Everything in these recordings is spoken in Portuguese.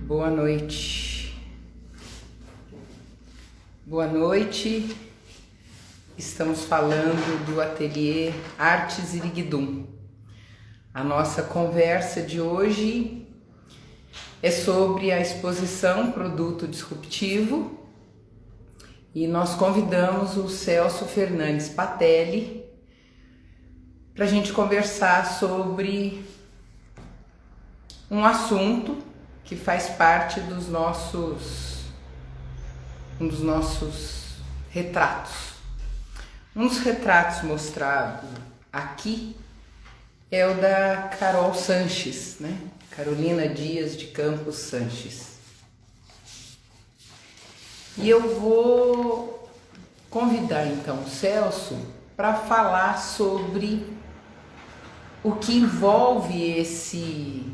Boa noite. Boa noite. Estamos falando do ateliê Artes Iriguidum. A nossa conversa de hoje é sobre a exposição Produto Disruptivo e nós convidamos o Celso Fernandes Patelli para a gente conversar sobre um assunto que faz parte um dos nossos retratos. Um dos retratos mostrado aqui é o da Carol Sanches, né? Carolina Dias de Campos Sanches. E eu vou convidar então o Celso para falar sobre o que envolve esse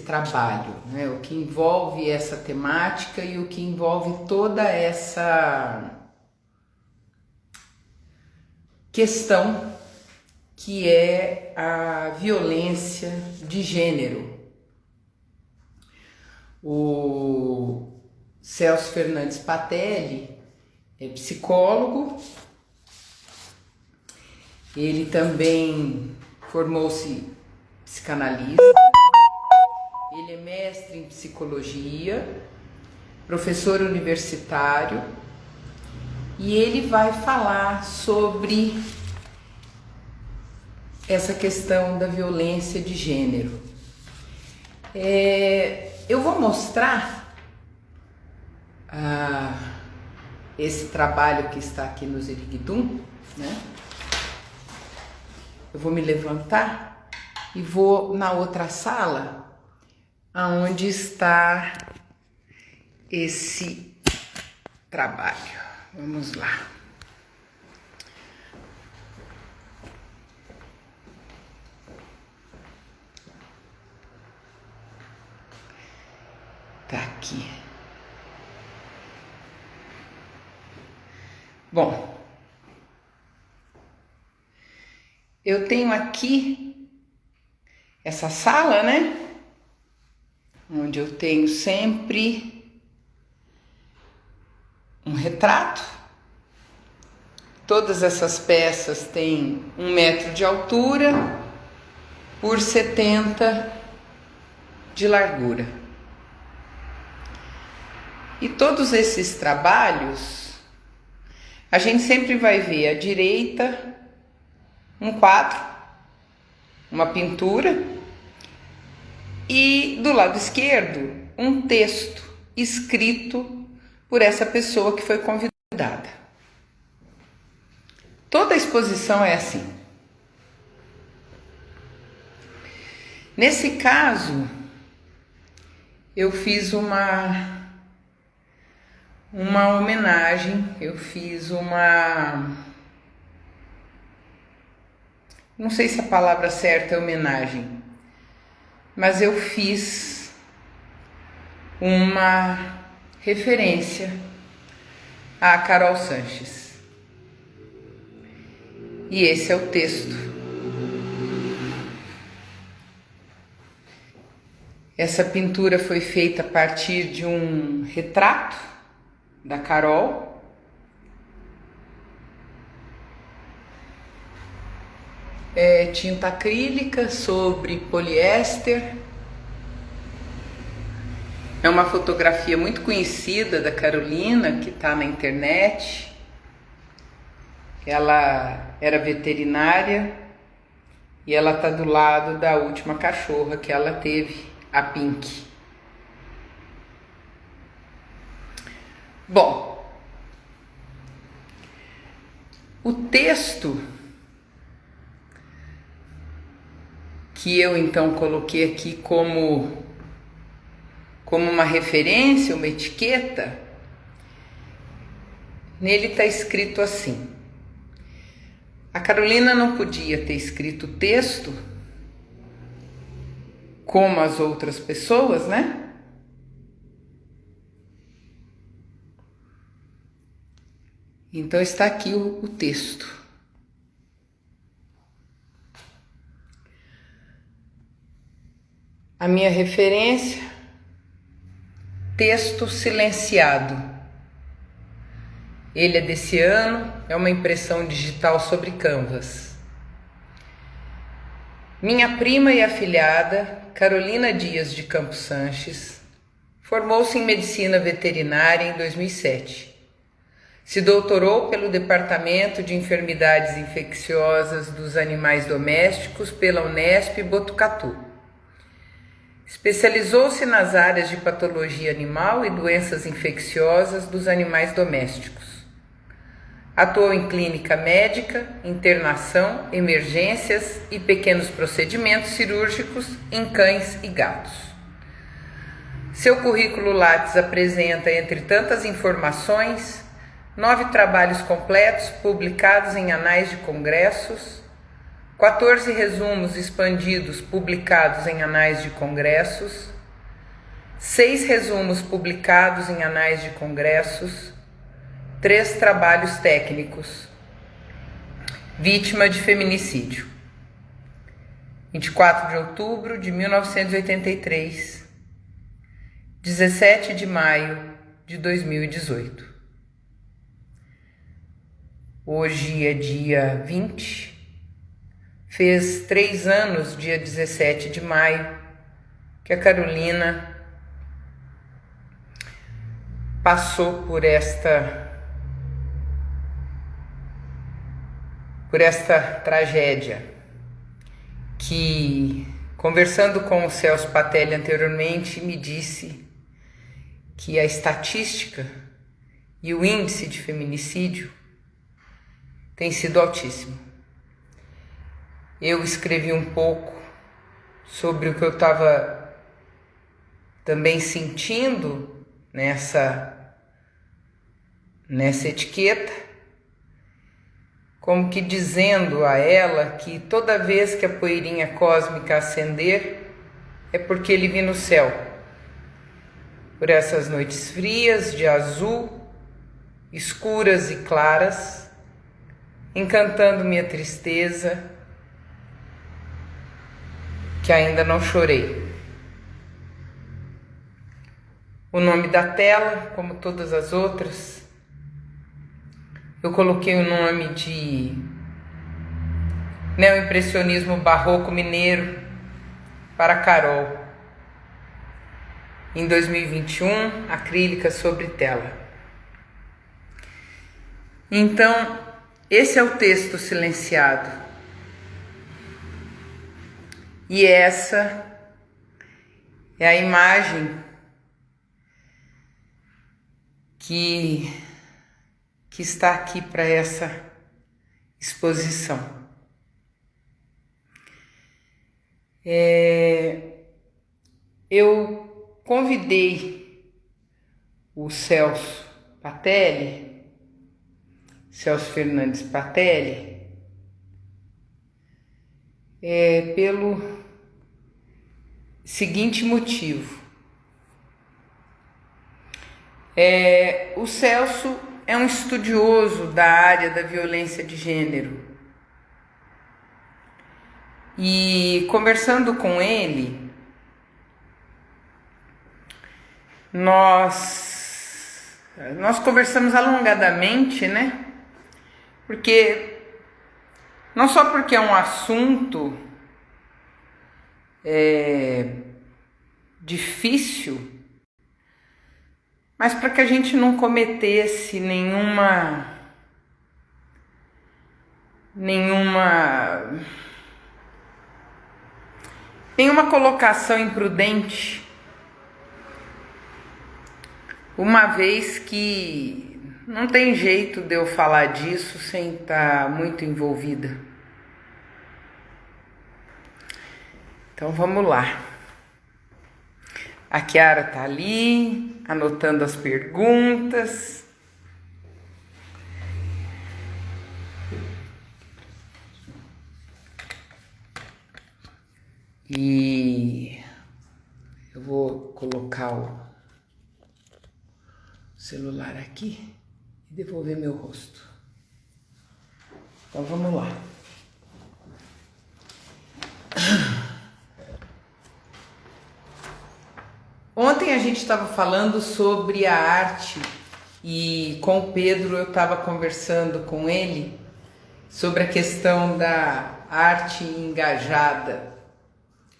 trabalho, né? O que envolve essa temática e o que envolve toda essa questão que é a violência de gênero. O Celso Fernandes Patelli é psicólogo, ele também formou-se psicanalista, ele é mestre em psicologia, professor universitário, e ele vai falar sobre essa questão da violência de gênero. Eu vou mostrar esse trabalho que está aqui no Iriguidum, né? Eu vou me levantar e vou na outra sala, aonde está esse trabalho. Vamos lá. Tá aqui. Bom, eu tenho aqui essa sala, né? Onde eu tenho sempre um retrato. Todas essas peças têm 1 metro de altura por 70 de largura. E todos esses trabalhos, a gente sempre vai ver à direita um quadro, uma pintura, e do lado esquerdo um texto escrito por essa pessoa que foi convidada. Toda a exposição é assim. Nesse caso, eu fiz uma homenagem, não sei se a palavra certa é homenagem, mas eu fiz uma referência à Carol Sanches. E esse é o texto. Essa pintura foi feita a partir de um retrato da Carol. É tinta acrílica sobre poliéster. É uma fotografia muito conhecida da Carolina, que está na internet. Ela era veterinária e ela está do lado da última cachorra que ela teve, a Pink. Bom, o texto que eu então coloquei aqui como uma referência, uma etiqueta, nele está escrito assim: a Carolina não podia ter escrito o texto como as outras pessoas, né? Então está aqui o texto. A minha referência Texto silenciado. Ele é desse ano, é uma impressão digital sobre Canvas. Minha prima e afilhada, Carolina Dias de Campos Sanches, formou-se em medicina veterinária em 2007. Se doutorou pelo Departamento de Enfermidades Infecciosas dos Animais Domésticos pela Unesp Botucatu. Especializou-se nas áreas de patologia animal e doenças infecciosas dos animais domésticos. Atuou em clínica médica, internação, emergências e pequenos procedimentos cirúrgicos em cães e gatos. Seu currículo Lattes apresenta, entre tantas informações, 9 trabalhos completos publicados em anais de congressos, 14 resumos expandidos publicados em anais de congressos, 6 resumos publicados em anais de congressos, 3 trabalhos técnicos. Vítima de feminicídio. 24 de outubro de 1983, 17 de maio de 2018. Hoje é dia 20. Fez 3 anos, dia 17 de maio, que a Carolina passou por esta tragédia, que, conversando com o Celso Patelli anteriormente, me disse que a estatística e o índice de feminicídio tem sido altíssimo. Eu escrevi um pouco sobre o que eu estava também sentindo nessa etiqueta, como que dizendo a ela que toda vez que a poeirinha cósmica acender é porque ele vi no céu, por essas noites frias de azul, escuras e claras, encantando minha tristeza, que ainda não chorei. O nome da tela, como todas as outras, eu coloquei o nome de Neoimpressionismo Barroco Mineiro para Carol. Em 2021, acrílica sobre tela. Então, esse é o texto silenciado. E essa é a imagem que está aqui para essa exposição. Eu convidei o Celso Fernandes Patelli, pelo seguinte motivo. O Celso é um estudioso da área da violência de gênero. E conversando com ele, nós conversamos alongadamente, né? Porque não só porque é um assunto difícil, mas para que a gente não cometesse nenhuma colocação imprudente, uma vez que não tem jeito de eu falar disso sem estar muito envolvida. Então vamos lá. A Chiara tá ali, anotando as perguntas. E eu vou colocar o celular aqui e devolver meu rosto. Então vamos lá. Ontem a gente estava falando sobre a arte e com o Pedro eu estava conversando com ele sobre a questão da arte engajada.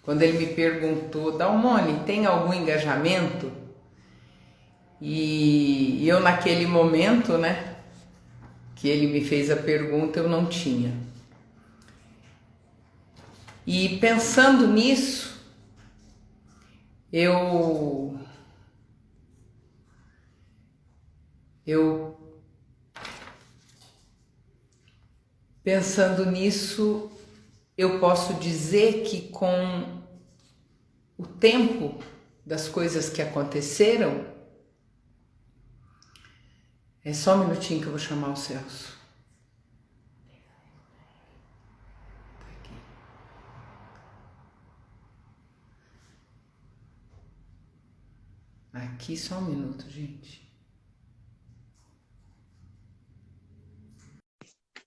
Quando ele me perguntou, Dalmone, tem algum engajamento? E eu naquele momento, né, que ele me fez a pergunta, eu não tinha. E pensando nisso, eu pensando nisso, eu posso dizer que com o tempo das coisas que aconteceram, é só um minutinho que eu vou chamar o Celso. Aqui só um minuto, gente.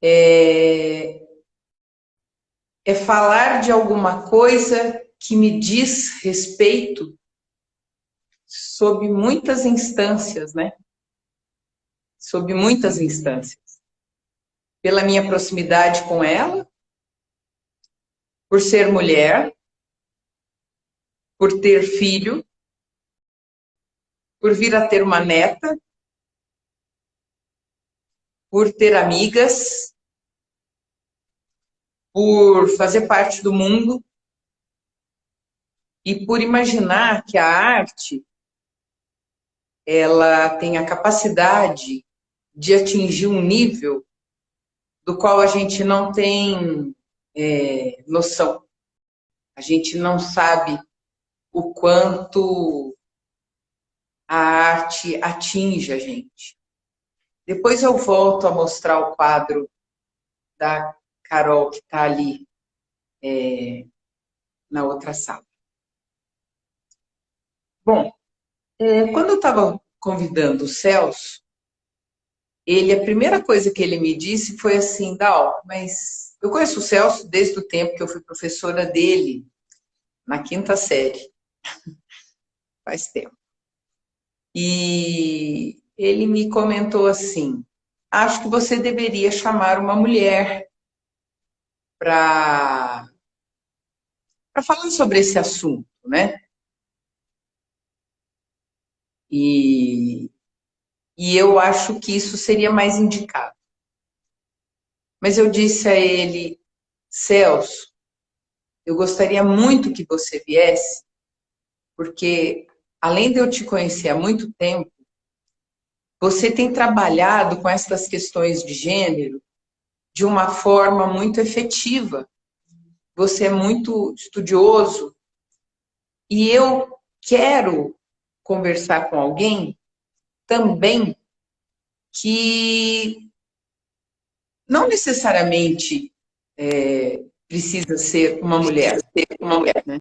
É falar de alguma coisa que me diz respeito sob muitas instâncias, né? Sob muitas instâncias. Pela minha proximidade com ela, por ser mulher, por ter filho, por vir a ter uma neta, por ter amigas, por fazer parte do mundo e por imaginar que a arte ela tem a capacidade de atingir um nível do qual a gente não tem noção. A gente não sabe o quanto a arte atinge a gente. Depois eu volto a mostrar o quadro da Carol que está ali na outra sala. Bom, quando eu estava convidando o Celso, a primeira coisa que ele me disse foi assim, Dal, mas eu conheço o Celso desde o tempo que eu fui professora dele, na 5ª série. Faz tempo. E ele me comentou assim, acho que você deveria chamar uma mulher para falar sobre esse assunto, né? E eu acho que isso seria mais indicado. Mas eu disse a ele, Celso, eu gostaria muito que você viesse, porque além de eu te conhecer há muito tempo, você tem trabalhado com essas questões de gênero de uma forma muito efetiva. Você é muito estudioso e eu quero conversar com alguém também que não necessariamente precisa ser uma mulher, né?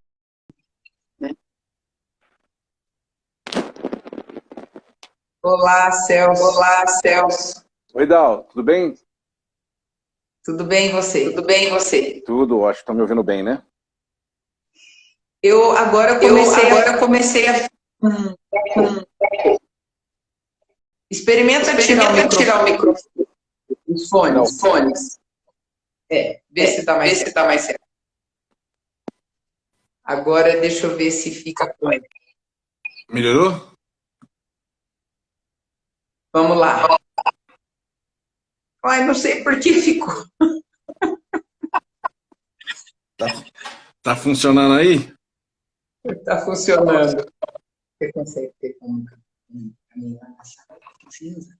Olá, Celso. Olá, Celso. Oi, Dal, tudo bem? Tudo bem, e você? Tudo bem, e você? Tudo, acho que estão me ouvindo bem, né? Eu agora comecei a... Experimenta tirar o microfone. Os fones. Vê se tá mais certo. Agora deixa eu ver se fica com ele. Melhorou? Vamos lá. Ai, não sei por que ficou. Tá funcionando aí? Tá funcionando. Você consegue ter como caminhar na sala? Precisa?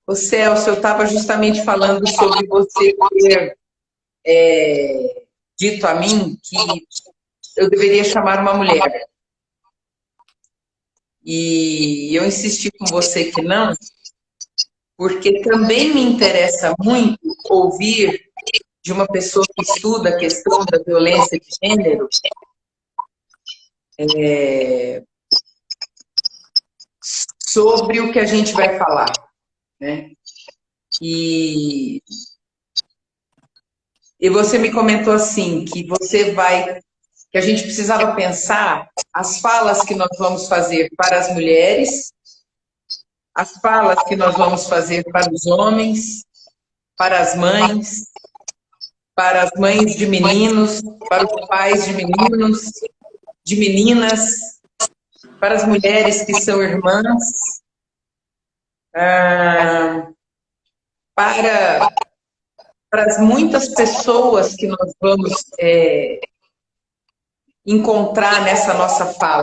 Ô Celso, eu estava justamente falando sobre você ter dito a mim que eu deveria chamar uma mulher. E eu insisti com você que não, porque também me interessa muito ouvir de uma pessoa que estuda a questão da violência de gênero sobre o que a gente vai falar, né? E você me comentou assim, que você vai que a gente precisava pensar as falas que nós vamos fazer para as mulheres, as falas que nós vamos fazer para os homens, para as mães de meninos, para os pais de meninos, de meninas, para as mulheres que são irmãs, para as muitas pessoas que nós vamos encontrar nessa nossa fala.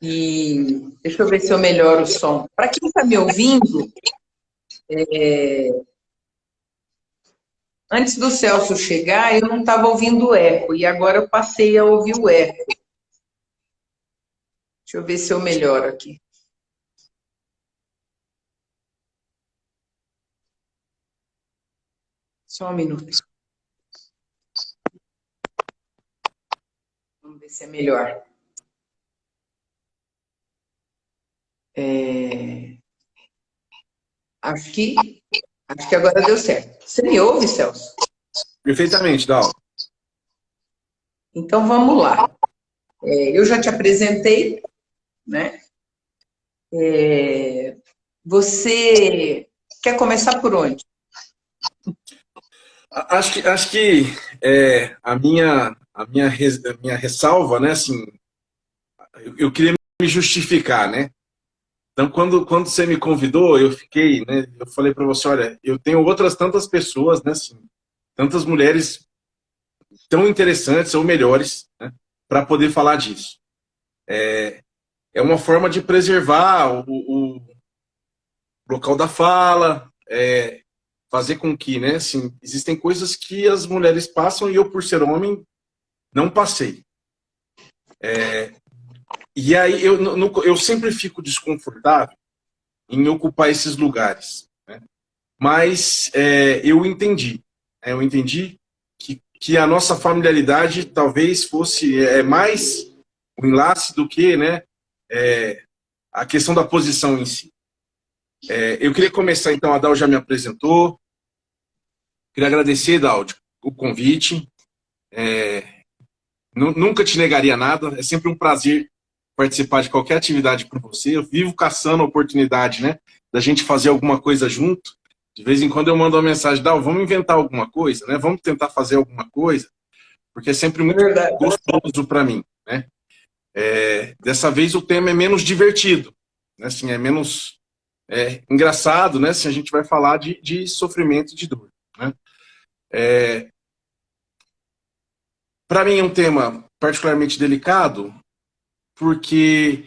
E deixa eu ver se eu melhoro o som. Para quem está me ouvindo, antes do Celso chegar, eu não estava ouvindo o eco, e agora eu passei a ouvir o eco. Deixa eu ver se eu melhoro aqui. Só um minuto. Vamos ver se é melhor. Acho que agora deu certo. Você me ouve, Celso? Perfeitamente, Dal. Então vamos lá. Eu já te apresentei, né? Você quer começar por onde? Acho que a minha ressalva, né, assim, eu queria me justificar, né? Então, quando você me convidou, eu fiquei, né? Eu falei para você, olha, eu tenho outras tantas pessoas, né? Assim, tantas mulheres tão interessantes ou melhores, né, para poder falar disso. É uma forma de preservar o local da fala, fazer com que, né? Assim, existem coisas que as mulheres passam e eu, por ser homem, não passei. E aí eu sempre fico desconfortável em ocupar esses lugares, né? Mas eu entendi que a nossa familiaridade talvez fosse mais o enlace do que, né, a questão da posição em si. Eu queria começar, então, a Dal já me apresentou. Queria agradecer, Dal, o convite. Nunca te negaria nada, é sempre um prazer participar de qualquer atividade com você. Eu vivo caçando a oportunidade, né, da gente fazer alguma coisa junto. De vez em quando eu mando uma mensagem, Dal, vamos inventar alguma coisa, né? Vamos tentar fazer alguma coisa, porque é sempre muito gostoso para mim, né? Dessa vez o tema é menos divertido, né? Assim, é menos engraçado, né? Assim, a gente vai falar de sofrimento e de dor, né? Para mim é um tema particularmente delicado, porque,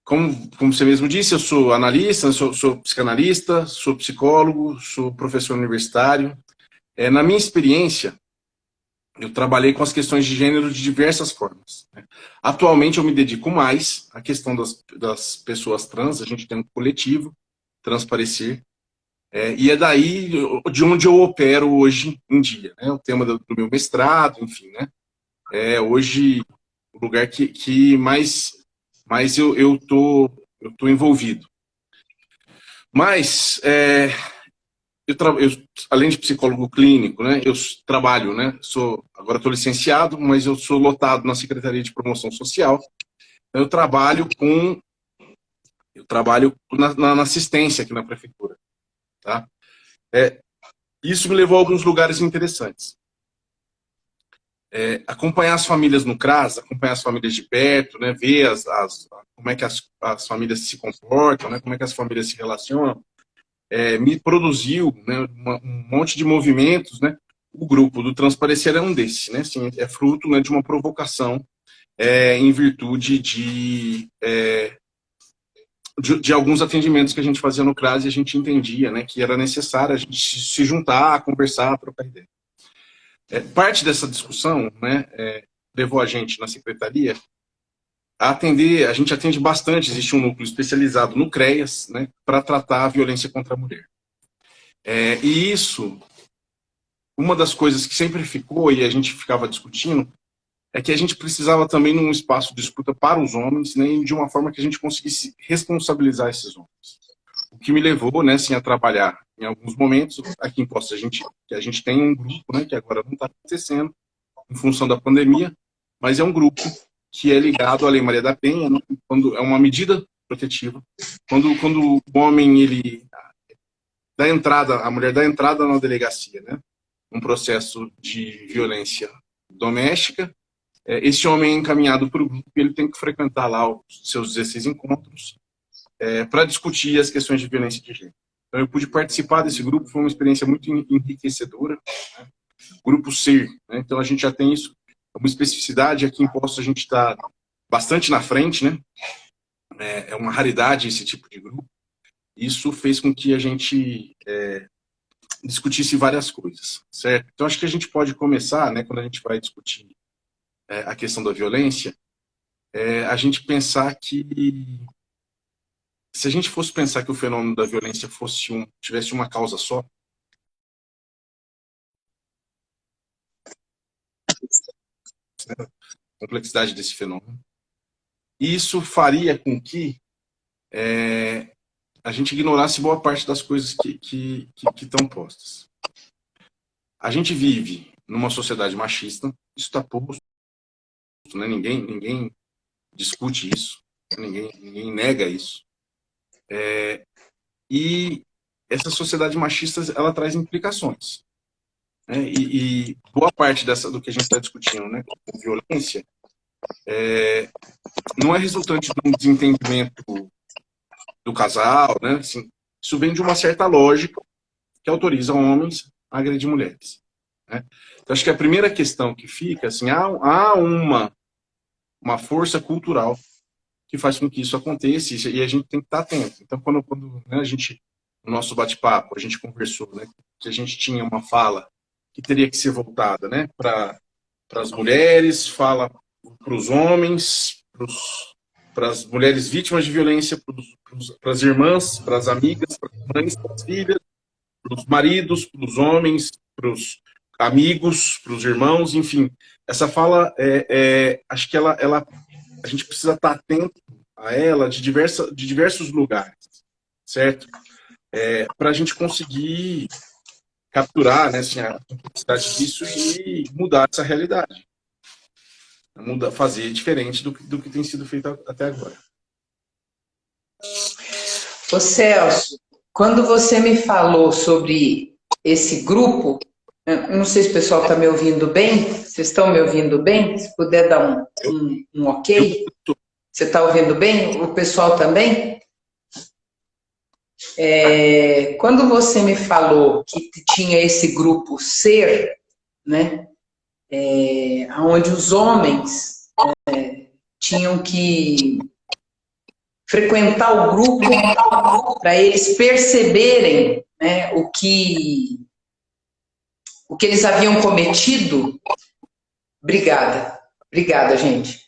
como você mesmo disse, eu sou analista, sou psicanalista, sou psicólogo, sou professor universitário. Na minha experiência, eu trabalhei com as questões de gênero de diversas formas, né? Atualmente eu me dedico mais à questão das pessoas trans. A gente tem um coletivo, Transparecer, e é daí de onde eu opero hoje em dia, né? O tema do meu mestrado, enfim, né? Hoje o lugar que mais eu tô envolvido. Mas além de psicólogo clínico, né, eu trabalho, né, agora estou licenciado, mas eu sou lotado na Secretaria de Promoção Social. Eu trabalho na assistência aqui na prefeitura, tá? Isso me levou a alguns lugares interessantes. Acompanhar as famílias no CRAS, acompanhar as famílias de perto, né, ver como é que as famílias se comportam, né, como é que as famílias se relacionam, me produziu, né, um monte de movimentos, né? O grupo do Transparecer é um desses, né? Assim, é fruto, né, de uma provocação em virtude de alguns atendimentos que a gente fazia no CRAS, e a gente entendia, né, que era necessário a gente se juntar, conversar, trocar ideia. Parte dessa discussão, né, levou a gente na secretaria a atender. A gente atende bastante, existe um núcleo especializado no CREAS, né, para tratar a violência contra a mulher. E isso, uma das coisas que sempre ficou e a gente ficava discutindo, é que a gente precisava também de um espaço de escuta para os homens, né, de uma forma que a gente conseguisse responsabilizar esses homens. O que me levou, né, assim, a trabalhar em alguns momentos, aqui em Poços a gente tem um grupo, né, que agora não está acontecendo em função da pandemia, mas é um grupo que é ligado à Lei Maria da Penha, né, quando é uma medida protetiva, quando o homem, ele dá entrada, a mulher dá entrada na delegacia, né, um processo de violência doméstica, esse homem é encaminhado para o grupo e ele tem que frequentar lá os seus 16 encontros para discutir as questões de violência de gênero. Então, eu pude participar desse grupo, foi uma experiência muito enriquecedora. Né? Grupo SER, né? Então a gente já tem isso, uma especificidade. Aqui em Poços a gente está bastante na frente, né? É uma raridade esse tipo de grupo. Isso fez com que a gente discutisse várias coisas, certo? Então acho que a gente pode começar, né, quando a gente vai discutir a questão da violência, a gente pensar que se a gente fosse pensar que o fenômeno da violência tivesse uma causa só, né, a complexidade desse fenômeno, isso faria com que a gente ignorasse boa parte das coisas que estão postas. A gente vive numa sociedade machista, isso está posto, né? Ninguém discute isso, ninguém nega isso. E essa sociedade machista, ela traz implicações. Né? E boa parte do que a gente está discutindo, né, com violência, não é resultante de um desentendimento do casal, né? Assim, isso vem de uma certa lógica que autoriza homens a agredir mulheres. Né? Então, acho que a primeira questão que fica, assim, há uma força cultural que faz com que isso aconteça e a gente tem que estar atento. Então, quando né, no nosso bate-papo, a gente conversou, né, que a gente tinha uma fala que teria que ser voltada, né, para as mulheres, fala para os homens, para as mulheres vítimas de violência, para as irmãs, para as amigas, para as mães, para as filhas, para os maridos, para os homens, para os amigos, para os irmãos, enfim. Essa fala, acho que a gente precisa estar atento a ela de diversos lugares, certo? Para a gente conseguir capturar, né, assim, a complexidade disso e mudar essa realidade. Fazer diferente do que tem sido feito até agora. Ô Celso, quando você me falou sobre esse grupo, eu não sei se o pessoal está me ouvindo bem, vocês estão me ouvindo bem? Se puder dar um ok. Você está ouvindo bem? O pessoal também? Quando você me falou que tinha esse grupo SER, né, onde os homens tinham que frequentar o grupo para eles perceberem, né, o que eles haviam cometido. Obrigada, gente.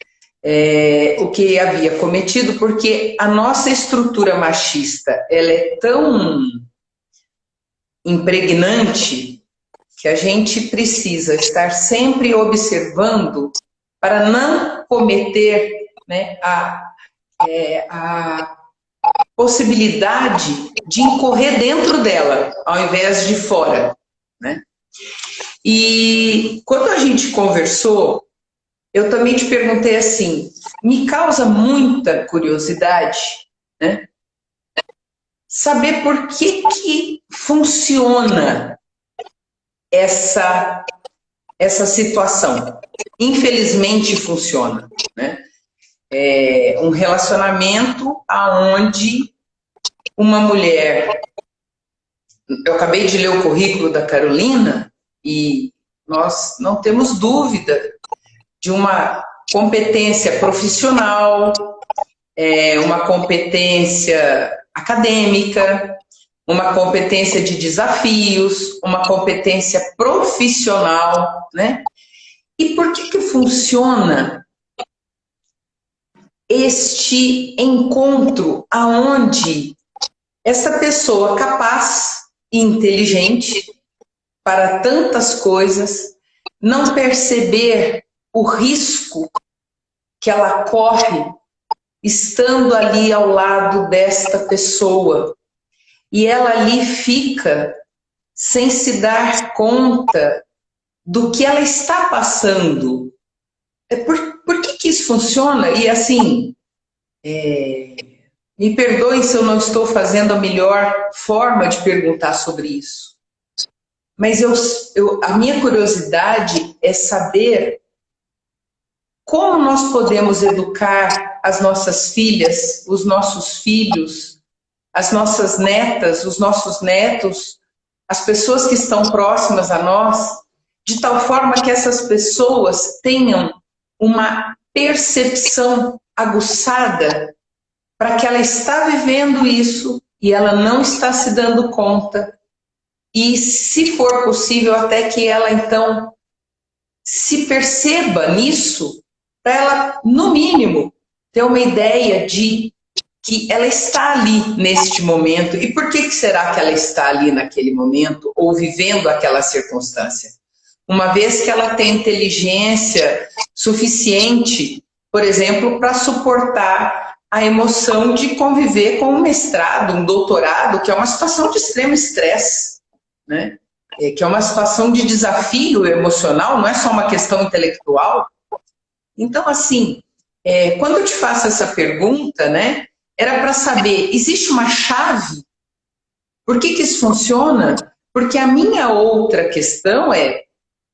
O que havia cometido, porque a nossa estrutura machista ela é tão impregnante que a gente precisa estar sempre observando para não cometer, né, a possibilidade de incorrer dentro dela, ao invés de fora, né? E quando a gente conversou, eu também te perguntei assim, me causa muita curiosidade, né, saber por que funciona essa situação. Infelizmente funciona, né? Um relacionamento aonde uma mulher... Eu acabei de ler o currículo da Carolina e nós não temos dúvida de uma competência profissional, uma competência acadêmica, uma competência de desafios, uma competência profissional, né? E por que funciona este encontro aonde essa pessoa capaz e inteligente para tantas coisas não perceber o risco que ela corre estando ali ao lado desta pessoa e ela ali fica sem se dar conta do que ela está passando. Por que isso funciona? E assim, me perdoem se eu não estou fazendo a melhor forma de perguntar sobre isso. Mas a minha curiosidade é saber como nós podemos educar as nossas filhas, os nossos filhos, as nossas netas, os nossos netos, as pessoas que estão próximas a nós, de tal forma que essas pessoas tenham uma percepção aguçada para que ela está vivendo isso e ela não está se dando conta. E, se for possível, até que ela, então, se perceba nisso, para ela, no mínimo, ter uma ideia de que ela está ali neste momento. E por que será que ela está ali naquele momento, ou vivendo aquela circunstância? Uma vez que ela tem inteligência suficiente, por exemplo, para suportar a emoção de conviver com um mestrado, um doutorado, que é uma situação de extremo estresse, né? Que é uma situação de desafio emocional, não é só uma questão intelectual. Então, assim, quando eu te faço essa pergunta, né, era para saber, existe uma chave? Por que isso funciona? Porque a minha outra questão é,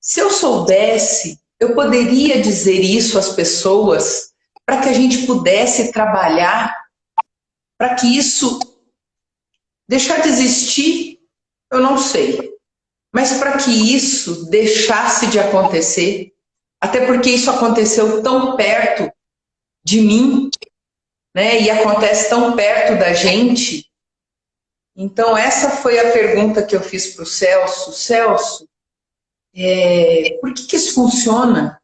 se eu soubesse, eu poderia dizer isso às pessoas para que a gente pudesse trabalhar, para que isso deixar de existir, eu não sei. Mas para que isso deixasse de acontecer, até porque isso aconteceu tão perto de mim, né, e acontece tão perto da gente. Então, essa foi a pergunta que eu fiz para o Celso. Celso, por que isso funciona?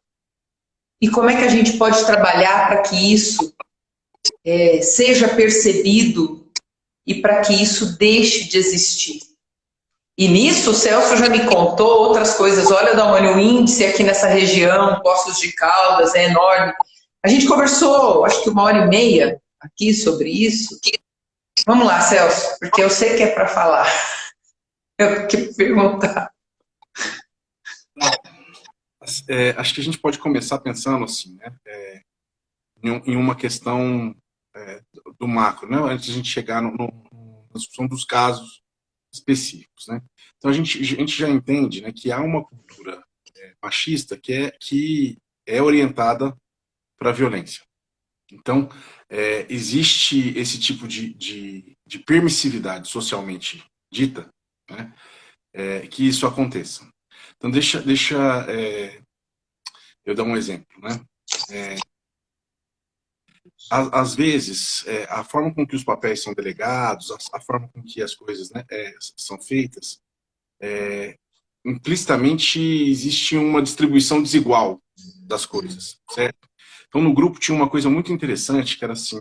E como é que a gente pode trabalhar para que isso seja percebido e para que isso deixe de existir? E nisso o Celso já me contou outras coisas. Olha, Dalmani, o índice aqui nessa região, Poços de Caldas, é enorme. A gente conversou, acho que 1h30 aqui sobre isso. Vamos lá, Celso, porque eu sei que é para falar. Eu tenho que perguntar. Acho que a gente pode começar pensando assim, né? Em uma questão do macro, né? Antes de a gente chegar na discussão dos casos específicos, né? Então a gente já entende, né, que há uma cultura machista que é orientada para a violência. Então existe esse tipo de permissividade socialmente dita, né, que isso aconteça. Então deixa eu dar um exemplo, né? Às vezes, a forma com que os papéis são delegados, a forma com que as coisas, né, são feitas, implicitamente existe uma distribuição desigual das coisas, certo? Então, no grupo tinha uma coisa muito interessante, que era assim,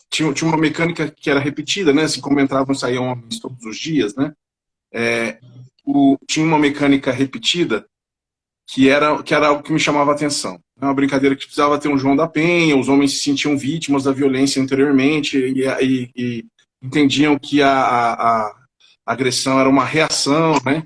tinha uma mecânica que era repetida, né? Assim, como entravam e saíam homens todos os dias, né? Tinha uma mecânica repetida que era algo que me chamava a atenção. É uma brincadeira que precisava ter um João da Penha, os homens se sentiam vítimas da violência anteriormente e entendiam que a agressão era uma reação, né?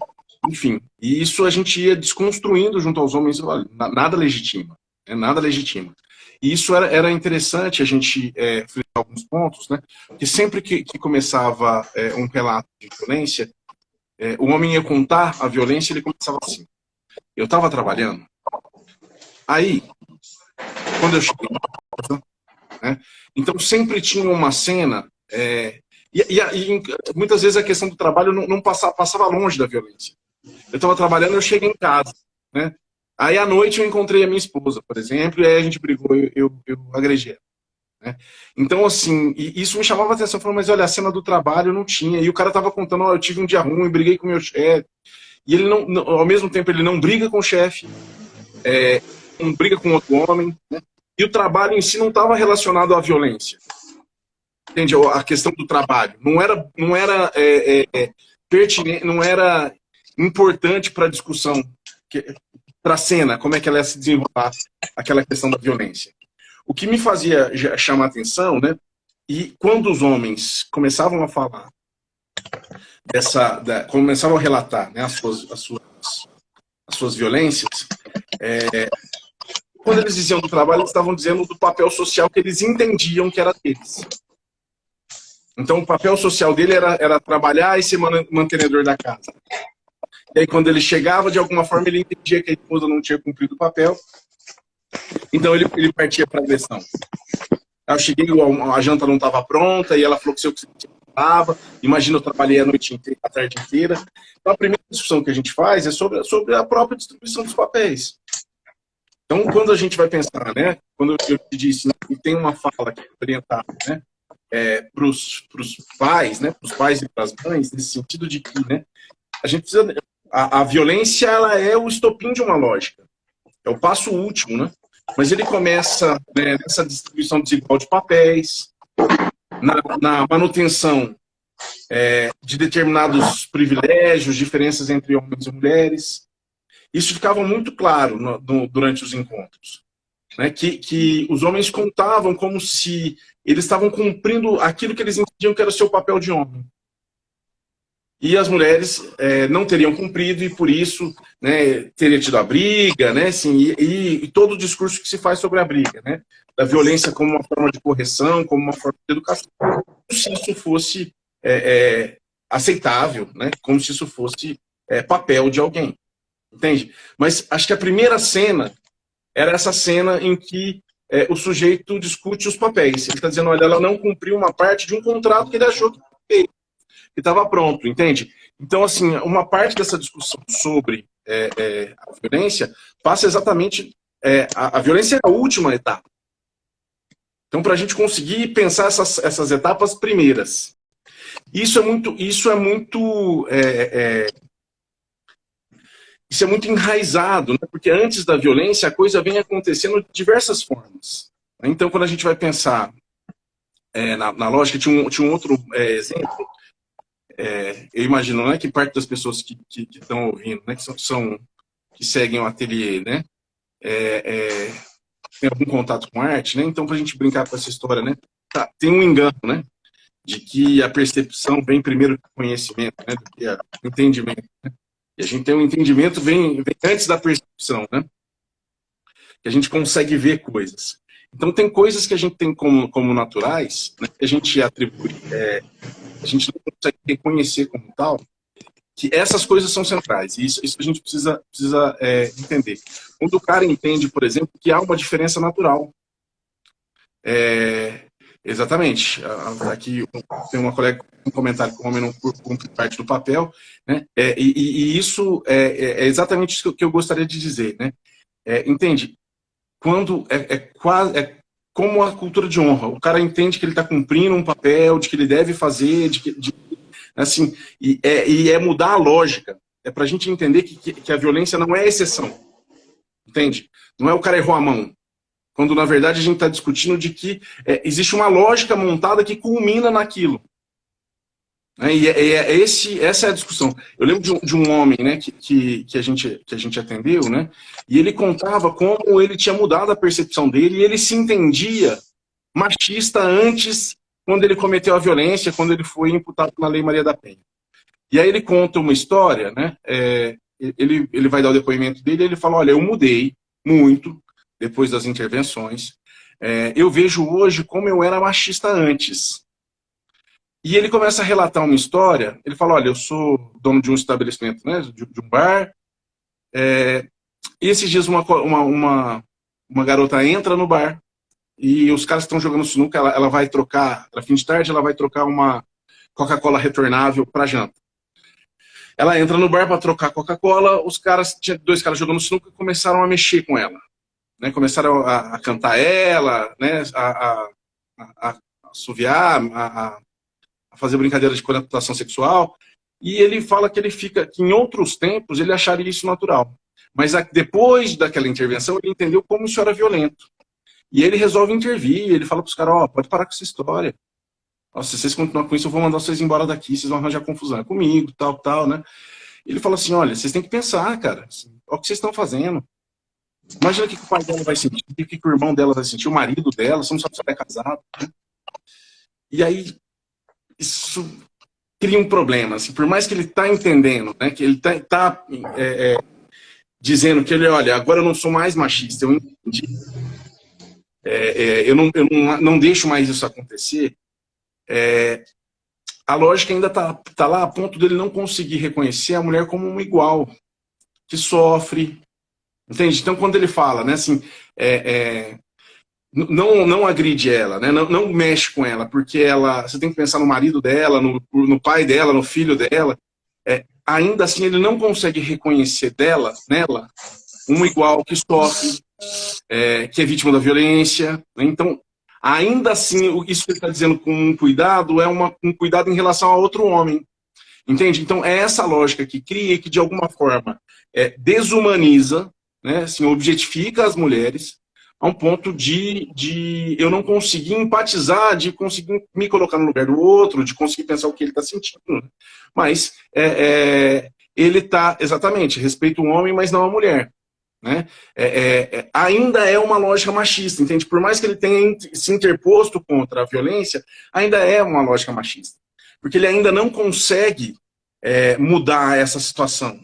Enfim, e isso a gente ia desconstruindo junto aos homens, olha, nada legitima, né? Nada legitima. E isso era interessante a gente frisar alguns pontos, né? Porque sempre que começava um relato de violência, o homem ia contar a violência e ele começava assim. Eu estava trabalhando, aí, quando eu cheguei, né, então sempre tinha uma cena, e muitas vezes a questão do trabalho não passava longe da violência. Eu estava trabalhando, eu cheguei em casa, né, aí à noite eu encontrei a minha esposa, por exemplo, e aí a gente brigou, eu agredi ela. Né? Então, assim, isso me chamava a atenção, falando, mas olha, a cena do trabalho não tinha, e o cara estava contando, eu tive um dia ruim, briguei com o meu chefe, e ele ao mesmo tempo ele não briga com o chefe, não briga com outro homem, né? E o trabalho em si não estava relacionado à violência. Entende? A questão do trabalho não era pertinente, não era importante para a discussão, para a cena, como é que ela ia se desenrolar, aquela questão da violência. O que me fazia chamar atenção, né, E quando os homens começavam a falar começavam a relatar, né, as suas violências, quando eles diziam do trabalho, eles estavam dizendo do papel social que eles entendiam que era deles. Então, o papel social dele era trabalhar e ser mantenedor da casa. E aí, quando ele chegava, de alguma forma, ele entendia que a esposa não tinha cumprido o papel. Então, ele partia para a agressão. Eu cheguei, a janta não estava pronta, e ela falou que se eu estava. Imagina, eu trabalhei a noite inteira, a tarde inteira. Então, a primeira discussão que a gente faz é sobre a própria distribuição dos papéis. Então, quando a gente vai pensar, né, quando eu te disse, né, que tem uma fala que é orientada, né, para os pais, né, para os pais e para as mães, nesse sentido de que, né, a gente precisa, a violência, ela é o estopim de uma lógica, é o passo último, né, mas ele começa, né, nessa distribuição desigual de papéis, na manutenção de determinados privilégios, diferenças entre homens e mulheres. Isso ficava muito claro durante os encontros, né? Que os homens contavam como se eles estavam cumprindo aquilo que eles entendiam que era o seu papel de homem. E as mulheres não teriam cumprido, e por isso, né, teria tido a briga, né, assim, e todo o discurso que se faz sobre a briga, né, da violência como uma forma de correção, como uma forma de educação, como se isso fosse aceitável, né, como se isso fosse papel de alguém. Entende? Mas acho que a primeira cena era essa cena em que o sujeito discute os papéis. Ele está dizendo, olha, ela não cumpriu uma parte de um contrato que ele achou que estava pronto, entende? Então, assim, uma parte dessa discussão sobre a violência passa exatamente... a violência é a última etapa. Então, para a gente conseguir pensar essas etapas primeiras. Isso é muito enraizado, né? Porque antes da violência a coisa vem acontecendo de diversas formas. Então, quando a gente vai pensar na lógica, tinha um outro exemplo, eu imagino, né, que parte das pessoas que estão ouvindo, né, que seguem o ateliê, né, tem algum contato com arte, né? Então, para a gente brincar com essa história, né, tem um engano, né, de que a percepção vem primeiro do conhecimento, né, do que o entendimento, né? E a gente tem um entendimento vem antes da percepção, né? Que a gente consegue ver coisas. Então tem coisas que a gente tem como naturais, né, que a gente atribui, a gente não consegue reconhecer como tal, que essas coisas são centrais. E isso a gente precisa entender. Quando o cara entende, por exemplo, que há uma diferença natural. Exatamente. Aqui tem uma colega com um comentário que o homem não cumpre parte do papel, né? E isso é exatamente isso que eu gostaria de dizer, né? Entende? Quando como a cultura de honra. O cara entende que ele está cumprindo um papel, de que ele deve fazer, assim, e mudar a lógica. É para a gente entender que a violência não é exceção. Entende? Não é o cara errou a mão. Quando, na verdade, a gente está discutindo de que existe uma lógica montada que culmina naquilo. E essa é a discussão. Eu lembro de um homem, né, que a gente atendeu, né, e ele contava como ele tinha mudado a percepção dele, e ele se entendia machista antes, quando ele cometeu a violência, quando ele foi imputado na Lei Maria da Penha. E aí ele conta uma história, né, ele vai dar o depoimento dele, e ele fala, olha, eu mudei muito, depois das intervenções, eu vejo hoje como eu era machista antes. E ele começa a relatar uma história, ele fala, olha, eu sou dono de um estabelecimento, né, de um bar, e esses dias uma garota entra no bar, e os caras estão jogando sinuca, ela vai trocar, para fim de tarde, ela vai trocar uma Coca-Cola retornável para janta. Ela entra no bar para trocar Coca-Cola, tinha 2 caras jogando sinuca e começaram a mexer com ela. Né, começaram a cantar ela, né, a assoviar, a fazer brincadeira de conotação sexual, e ele fala que que em outros tempos ele acharia isso natural. Mas depois daquela intervenção ele entendeu como isso era violento. E ele resolve intervir, ele fala para os caras, pode parar com essa história. Se vocês continuarem com isso, eu vou mandar vocês embora daqui, vocês vão arranjar confusão comigo, tal, né. Ele fala assim, olha, vocês têm que pensar, cara, olha o que vocês estão fazendo. Imagina o que o pai dela vai sentir, o que o irmão dela vai sentir, o marido dela, você não sabe se ela é casada. Né? E aí, isso cria um problema. Assim, por mais que ele está entendendo, né, que ele está dizendo que ele, olha, agora eu não sou mais machista, eu entendi, eu não deixo mais isso acontecer, a lógica ainda tá lá a ponto dele não conseguir reconhecer a mulher como um igual, que sofre, entende? Então, quando ele fala, né, assim, não agride ela, né, não mexe com ela, porque você tem que pensar no marido dela, no pai dela, no filho dela, ainda assim ele não consegue reconhecer nela, um igual que sofre, que é vítima da violência, né? Então, ainda assim, isso que ele está dizendo com um cuidado é um cuidado em relação a outro homem, entende? Então, é essa lógica que cria e que, de alguma forma, desumaniza, né? Assim, objetifica as mulheres a um ponto de eu não conseguir empatizar, de conseguir me colocar no lugar do outro, de conseguir pensar o que ele está sentindo. Né? Mas ele está, exatamente, respeita o homem, mas não a mulher. Né? Ainda é uma lógica machista, entende? Por mais que ele tenha se interposto contra a violência, ainda é uma lógica machista. Porque ele ainda não consegue mudar essa situação.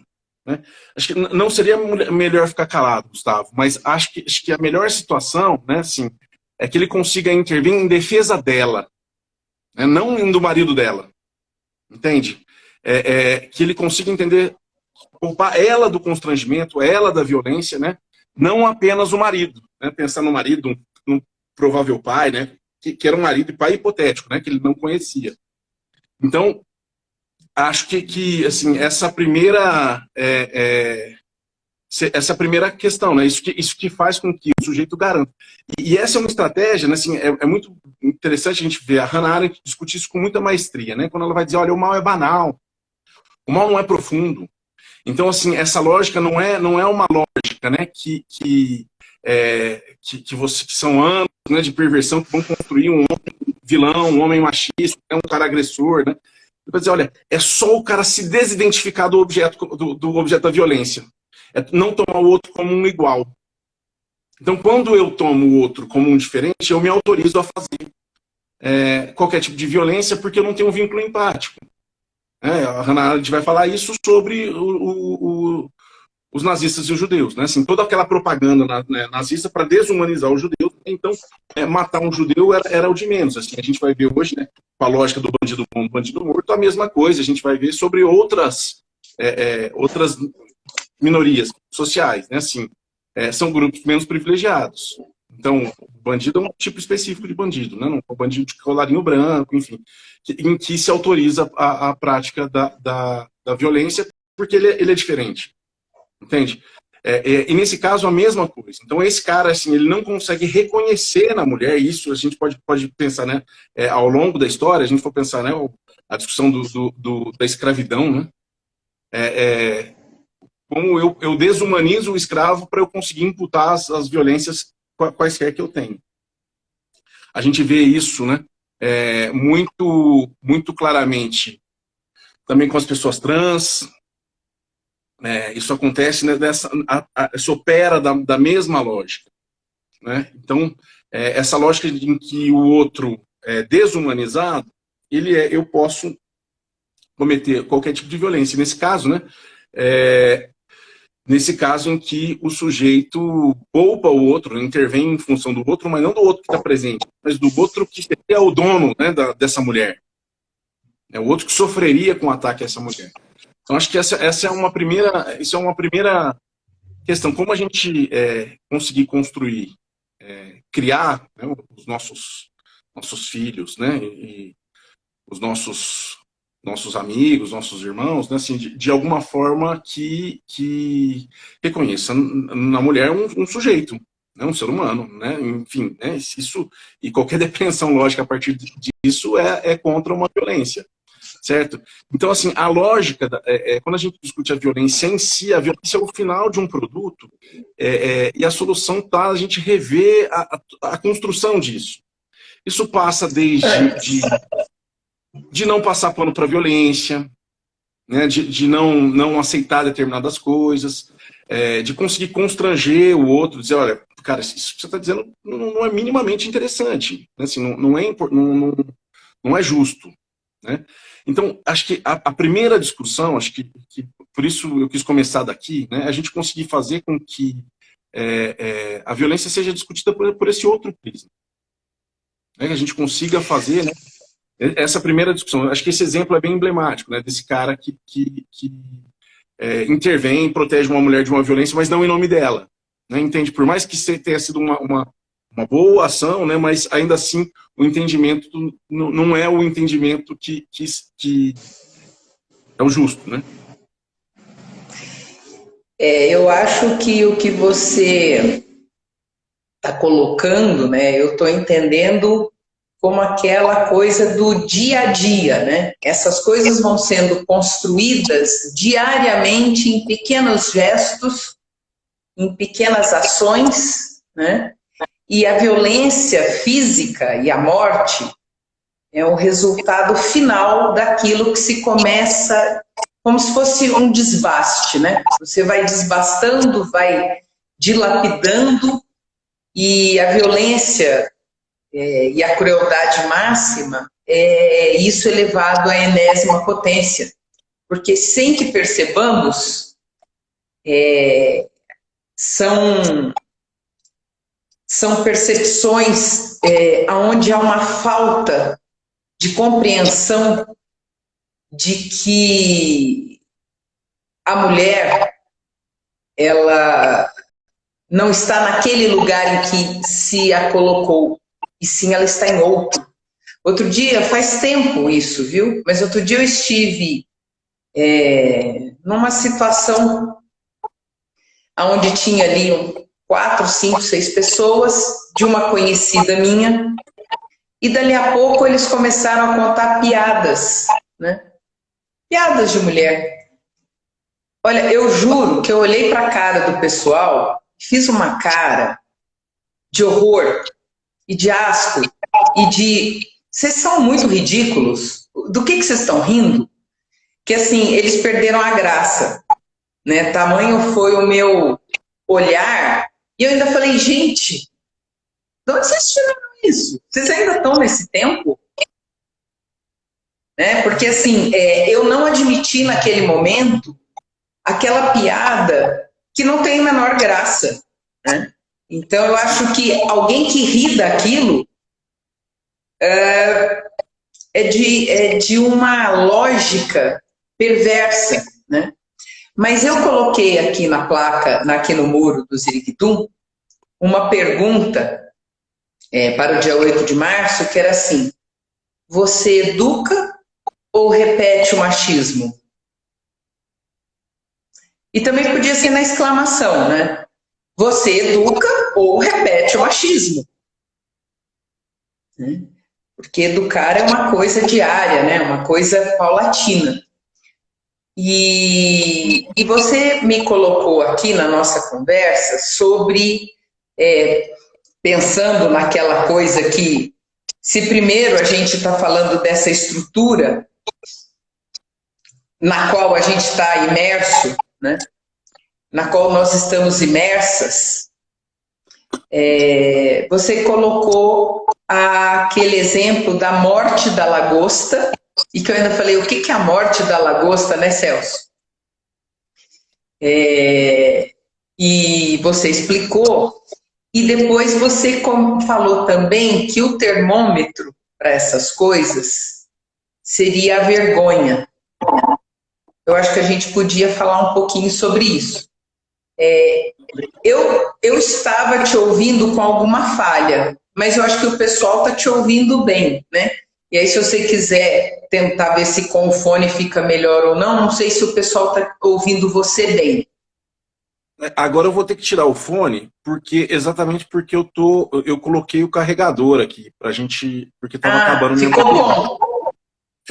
Né? Acho que não seria melhor ficar calado, Gustavo, mas acho que a melhor situação, né, assim, é que ele consiga intervir em defesa dela, né, não do marido dela. Entende? Que ele consiga entender, poupar ela do constrangimento, ela da violência, né? Não apenas o marido, né? Pensar no marido, num provável pai, né? Que era um marido e pai hipotético, né? Que ele não conhecia. Então, acho que assim, essa primeira questão, né? Isso que faz com que o sujeito garanta. E essa é uma estratégia, né? Assim, é muito interessante a gente ver a Hannah Arendt discutir isso com muita maestria, né? Quando ela vai dizer, olha, o mal é banal, o mal não é profundo. Então, assim, essa lógica não é uma lógica, né, que são anos, né, de perversão que vão construir um homem vilão, um homem machista, um cara agressor, né? Vai dizer, olha, é só o cara se desidentificar do objeto da violência. É não tomar o outro como um igual. Então, quando eu tomo o outro como um diferente, eu me autorizo a fazer qualquer tipo de violência porque eu não tenho um vínculo empático. A Hannah Arendt vai falar isso sobre os nazistas e os judeus. Né? Assim, toda aquela propaganda nazista para desumanizar os judeus, então matar um judeu era o de menos. Assim, a gente vai ver hoje, né, com a lógica do bandido bom, do bandido morto, a mesma coisa. A gente vai ver sobre outras minorias sociais. Né? Assim, são grupos menos privilegiados. Então, o bandido é um tipo específico de bandido, né? Não é um bandido de colarinho branco, enfim, em que se autoriza a prática da violência porque ele é diferente, entende? E nesse caso, a mesma coisa. Então, esse cara, assim, ele não consegue reconhecer na mulher, isso a gente pode pensar, né? Ao longo da história, a gente for pensar, né? A discussão da escravidão, né? Como eu desumanizo o escravo para eu conseguir imputar as violências quaisquer que eu tenho. A gente vê isso, né, muito, muito claramente também com as pessoas trans. Isso acontece, né, isso opera da mesma lógica. Né? Então, essa lógica em que o outro é desumanizado, eu posso cometer qualquer tipo de violência. Nesse caso, né, nesse caso em que o sujeito poupa o outro, intervém em função do outro, mas não do outro que está presente, mas do outro que é o dono, né, dessa mulher. É o outro que sofreria com o ataque a essa mulher. Então, acho que essa é uma primeira questão. Como a gente conseguir construir, criar, né, os nossos filhos, né, e os nossos amigos, nossos irmãos, né, assim, de alguma forma que reconheça na mulher um sujeito, né, um ser humano, né, enfim, né, isso, e qualquer depreensão lógica a partir disso é contra uma violência, certo? Então, assim, a lógica, quando a gente discute a violência em si, a violência é o final de um produto, e a solução está a gente rever a construção disso. Isso passa desde de não passar pano para violência, né, de não aceitar determinadas coisas, de conseguir constranger o outro, dizer, olha, cara, isso que você está dizendo não é minimamente interessante. Assim, não não é justo, né? Então, acho que a primeira discussão, acho que por isso eu quis começar daqui, né, a gente conseguir fazer com que a violência seja discutida por esse outro prisma. Né, que a gente consiga fazer, né, essa primeira discussão. Acho que esse exemplo é bem emblemático, né, desse cara que intervém, protege uma mulher de uma violência, mas não em nome dela. Né, entende? Por mais que tenha sido uma boa ação, né, mas ainda assim o entendimento não é o entendimento que é o justo, né? Eu acho que o que você está colocando, né, eu estou entendendo como aquela coisa do dia a dia, né? Essas coisas vão sendo construídas diariamente em pequenos gestos, em pequenas ações, né? E a violência física e a morte é o resultado final daquilo que se começa como se fosse um desbaste, né? Você vai desbastando, vai dilapidando, e a violência e a crueldade máxima é isso elevado à enésima potência. Porque sem que percebamos, são percepções onde há uma falta de compreensão de que a mulher, ela não está naquele lugar em que se a colocou, e sim ela está em outro. Outro dia, faz tempo isso, viu? Mas outro dia eu estive numa situação onde tinha ali 4, 5, 6 pessoas, de uma conhecida minha, e dali a pouco eles começaram a contar piadas, né? Piadas de mulher. Olha, eu juro que eu olhei para a cara do pessoal, fiz uma cara de horror e de asco e de... Vocês são muito ridículos. Do que vocês estão rindo? Que assim, eles perderam a graça, né? Tamanho foi o meu olhar. E eu ainda falei, gente, de onde vocês tiraram isso? Vocês ainda estão nesse tempo? Né? Porque assim, eu não admiti naquele momento aquela piada que não tem a menor graça, né? Então eu acho que alguém que ri daquilo é de uma lógica perversa, né? Mas eu coloquei aqui na placa, aqui no muro do Ziriguidum, uma pergunta para o dia 8 de março, que era assim: você educa ou repete o machismo? E também podia ser na exclamação, né? Você educa ou repete o machismo? Porque educar é uma coisa diária, né? Uma coisa paulatina. E você me colocou aqui na nossa conversa sobre, pensando naquela coisa que, se primeiro a gente está falando dessa estrutura na qual a gente está imerso, né? Na qual nós estamos imersas, você colocou aquele exemplo da morte da lagosta, e que eu ainda falei, o que é a morte da lagosta, né, Celso? E você explicou, e depois você falou também que o termômetro para essas coisas seria a vergonha. Eu acho que a gente podia falar um pouquinho sobre isso. Eu estava te ouvindo com alguma falha, mas eu acho que o pessoal está te ouvindo bem, né? E aí, se você quiser tentar ver se com o fone fica melhor ou não, não sei se o pessoal está ouvindo você bem. Agora eu vou ter que tirar o fone, exatamente porque eu coloquei o carregador aqui, pra gente, porque estava acabando minha bateria. Ficou bom.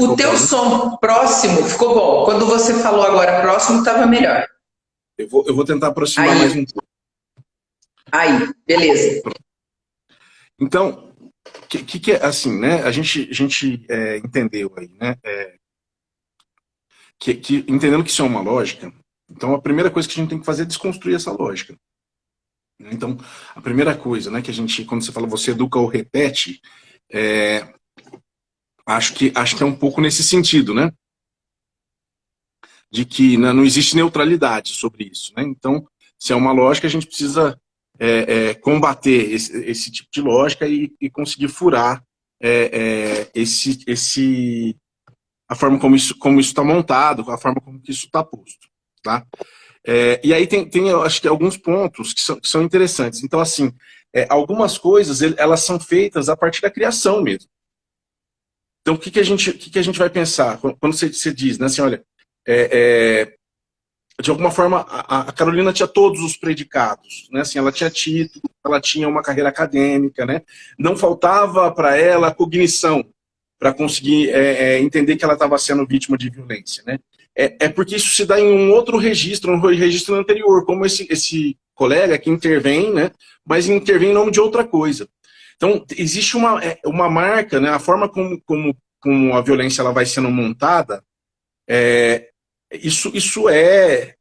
O teu som próximo ficou bom. Quando você falou agora próximo, estava melhor. Eu vou tentar aproximar mais um pouco. Aí, beleza. Então, que é assim, né? A gente entendeu aí, né? Entendendo que isso é uma lógica, então a primeira coisa que a gente tem que fazer é desconstruir essa lógica. Então, a primeira coisa, né, que a gente, quando você fala você educa ou repete, Acho que é um pouco nesse sentido, né? De que não existe neutralidade sobre isso, né? Então, se é uma lógica, a gente precisa combater esse tipo de lógica e conseguir furar a forma como isso está montado, a forma como que isso está posto, tá? E aí tem, eu acho que alguns pontos que são interessantes. Então, assim, algumas coisas, elas são feitas a partir da criação mesmo. Então, o que a gente vai pensar? Quando você diz, né, assim, olha, de alguma forma, a Carolina tinha todos os predicados, né? Assim, ela tinha título, ela tinha uma carreira acadêmica, né? Não faltava para ela cognição para conseguir entender que ela estava sendo vítima de violência, né? Porque isso se dá em um outro registro, um registro anterior, como esse colega que intervém, né? Mas intervém em nome de outra coisa. Então, existe uma marca, né? A forma como a violência ela vai sendo montada, isso é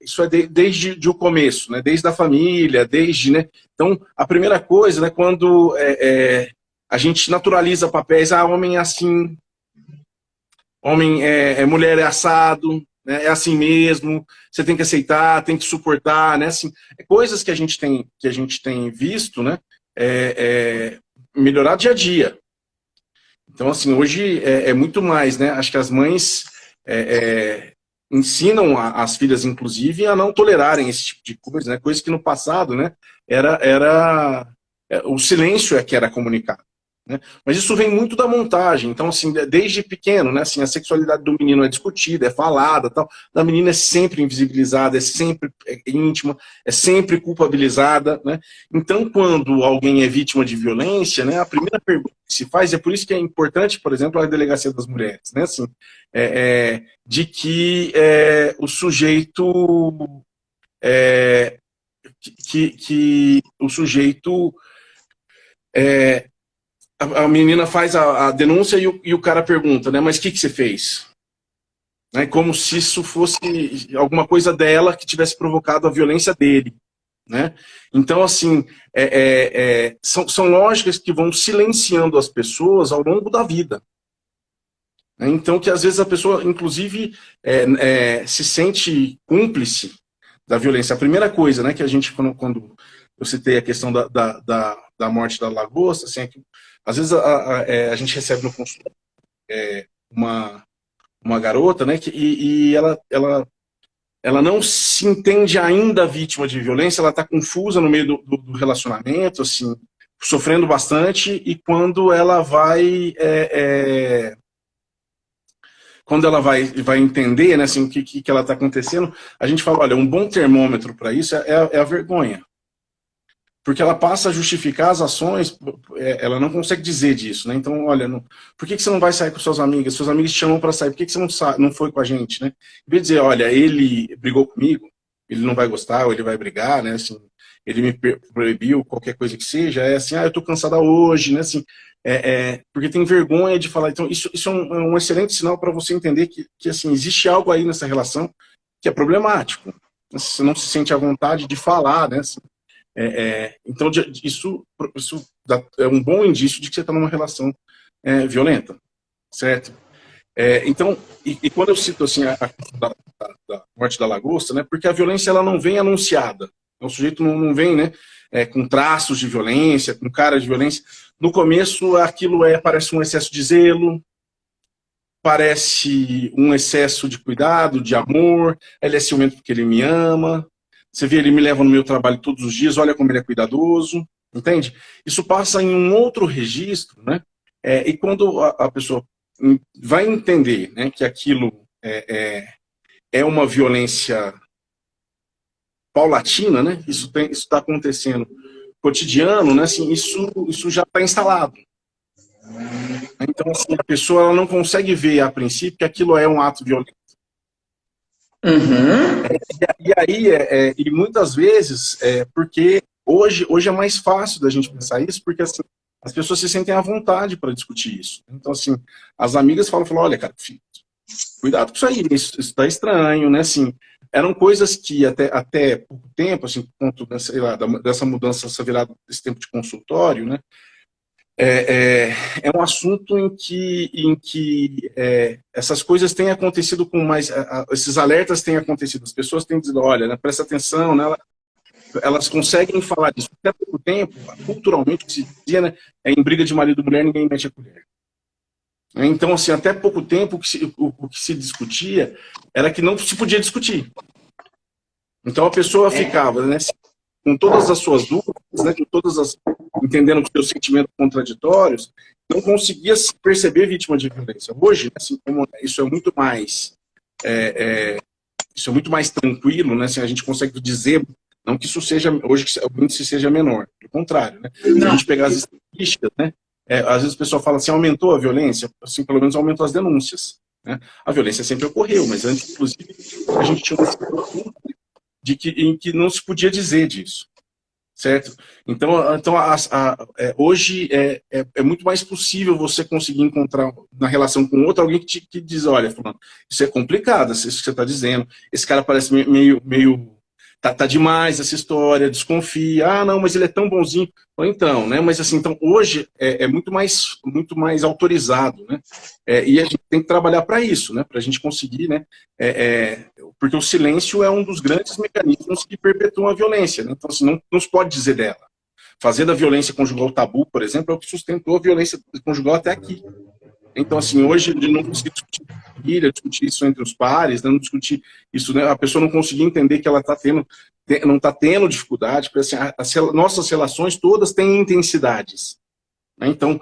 desde o começo, né? Desde a família, né? Então, a primeira coisa, né? Quando a gente naturaliza papéis, homem é assim, homem mulher é assado, né? É assim mesmo, você tem que aceitar, tem que suportar, né? Assim, coisas que a gente tem visto, né? Melhorar dia a dia. Então, assim, hoje é muito mais, né? Acho que as mães ensinam as filhas, inclusive, a não tolerarem esse tipo de coisa, né? Coisa que no passado, né? O silêncio que era comunicado. Né? Mas isso vem muito da montagem. Então, assim, desde pequeno, né? Assim, a sexualidade do menino é discutida, é falada, tal. Da menina é sempre invisibilizada, é sempre íntima, é sempre culpabilizada, né? Então, quando alguém é vítima de violência, né? A primeira pergunta que se faz, é por isso que é importante, por exemplo, a delegacia das mulheres, né? Assim, de que o sujeito que o sujeito a menina faz a denúncia e o cara pergunta, né? Mas o que você fez? Né? Como se isso fosse alguma coisa dela que tivesse provocado a violência dele. Né? Então, assim, são lógicas que vão silenciando as pessoas ao longo da vida. Né? Então, que às vezes a pessoa, inclusive, se sente cúmplice da violência. A primeira coisa, né, que a gente, quando eu citei a questão da morte da lagosta, assim, às vezes a gente recebe no consultório uma garota, né, e ela não se entende ainda vítima de violência, ela está confusa no meio do relacionamento, assim, sofrendo bastante, e quando ela vai entender, né, assim, o que ela está acontecendo, a gente fala, olha, um bom termômetro para isso é a vergonha. Porque ela passa a justificar as ações, ela não consegue dizer disso, né? Então, olha, por que você não vai sair com suas amigas? Suas amigas te chamam para sair, por que você não foi com a gente, né? Em vez de dizer, olha, ele brigou comigo, ele não vai gostar, ou ele vai brigar, né? Assim, ele me proibiu, qualquer coisa que seja, assim, eu tô cansada hoje, né? Assim, porque tem vergonha de falar. Então, isso é um excelente sinal para você entender que, assim, existe algo aí nessa relação que é problemático. Você não se sente à vontade de falar, né? Assim, então, isso é um bom indício de que você está numa relação violenta, certo? Então, e quando eu cito assim, a questão da morte da lagosta, né, porque a violência ela não vem anunciada. O sujeito não vem, né, com traços de violência, com cara de violência. No começo, aquilo parece um excesso de zelo, parece um excesso de cuidado, de amor, ele é ciumento porque ele me ama. Você vê, ele me leva no meu trabalho todos os dias, olha como ele é cuidadoso, entende? Isso passa em um outro registro, né? E quando a pessoa vai entender, né, que aquilo é uma violência paulatina, né? Isso está acontecendo cotidiano, né? Assim, isso já está instalado. Então, assim, a pessoa ela não consegue ver, a princípio, que aquilo é um ato violento. Uhum. E aí, e muitas vezes, porque hoje é mais fácil da gente pensar isso, porque assim, as pessoas se sentem à vontade para discutir isso. Então, assim, as amigas falam, olha, cara, filho, cuidado com isso aí, isso está estranho, né? Assim, eram coisas que até pouco tempo, assim, por conta, sei lá, dessa mudança, essa virada desse tempo de consultório, né? é um assunto em que essas coisas têm acontecido com mais, esses alertas têm acontecido, as pessoas têm dito, olha, né, presta atenção, né, elas conseguem falar disso. Até pouco tempo, culturalmente, o que se dizia, né, em briga de marido e mulher, ninguém mete a colher. Então, assim, até pouco tempo, o que se discutia era que não se podia discutir. Então, a pessoa ficava, né, com todas as suas dúvidas, né, com todas as, entendendo os seus sentimentos contraditórios, não conseguia se perceber vítima de violência. Hoje, assim, como isso é muito mais isso é muito mais tranquilo, né? Assim, a gente consegue dizer, não que isso seja, hoje o índice seja menor, pelo contrário, né? Se a gente pegar as estatísticas, né? Às vezes o pessoal fala assim, aumentou a violência, assim, pelo menos aumentou as denúncias, né? A violência sempre ocorreu, mas antes, inclusive, a gente tinha uma em que não se podia dizer disso. Certo? Então hoje é muito mais possível você conseguir encontrar na relação com outro alguém que diz, olha, fulano, isso é complicado, isso que você está dizendo, esse cara parece meio tá demais essa história, desconfia, ah, não, mas ele é tão bonzinho. Então, né, mas assim, então hoje é muito mais autorizado, né, e a gente tem que trabalhar para isso, né, para a gente conseguir, né, porque o silêncio é um dos grandes mecanismos que perpetuam a violência, né, então assim, não se pode dizer dela. Fazer da violência conjugal tabu, por exemplo, é o que sustentou a violência conjugal até aqui. Então, assim, hoje, de não conseguir discutir família, discutir isso entre os pares, né, não discutir isso, né, a pessoa não conseguir entender que ela não está tendo dificuldade, porque assim, nossas relações todas têm intensidades. Né, então,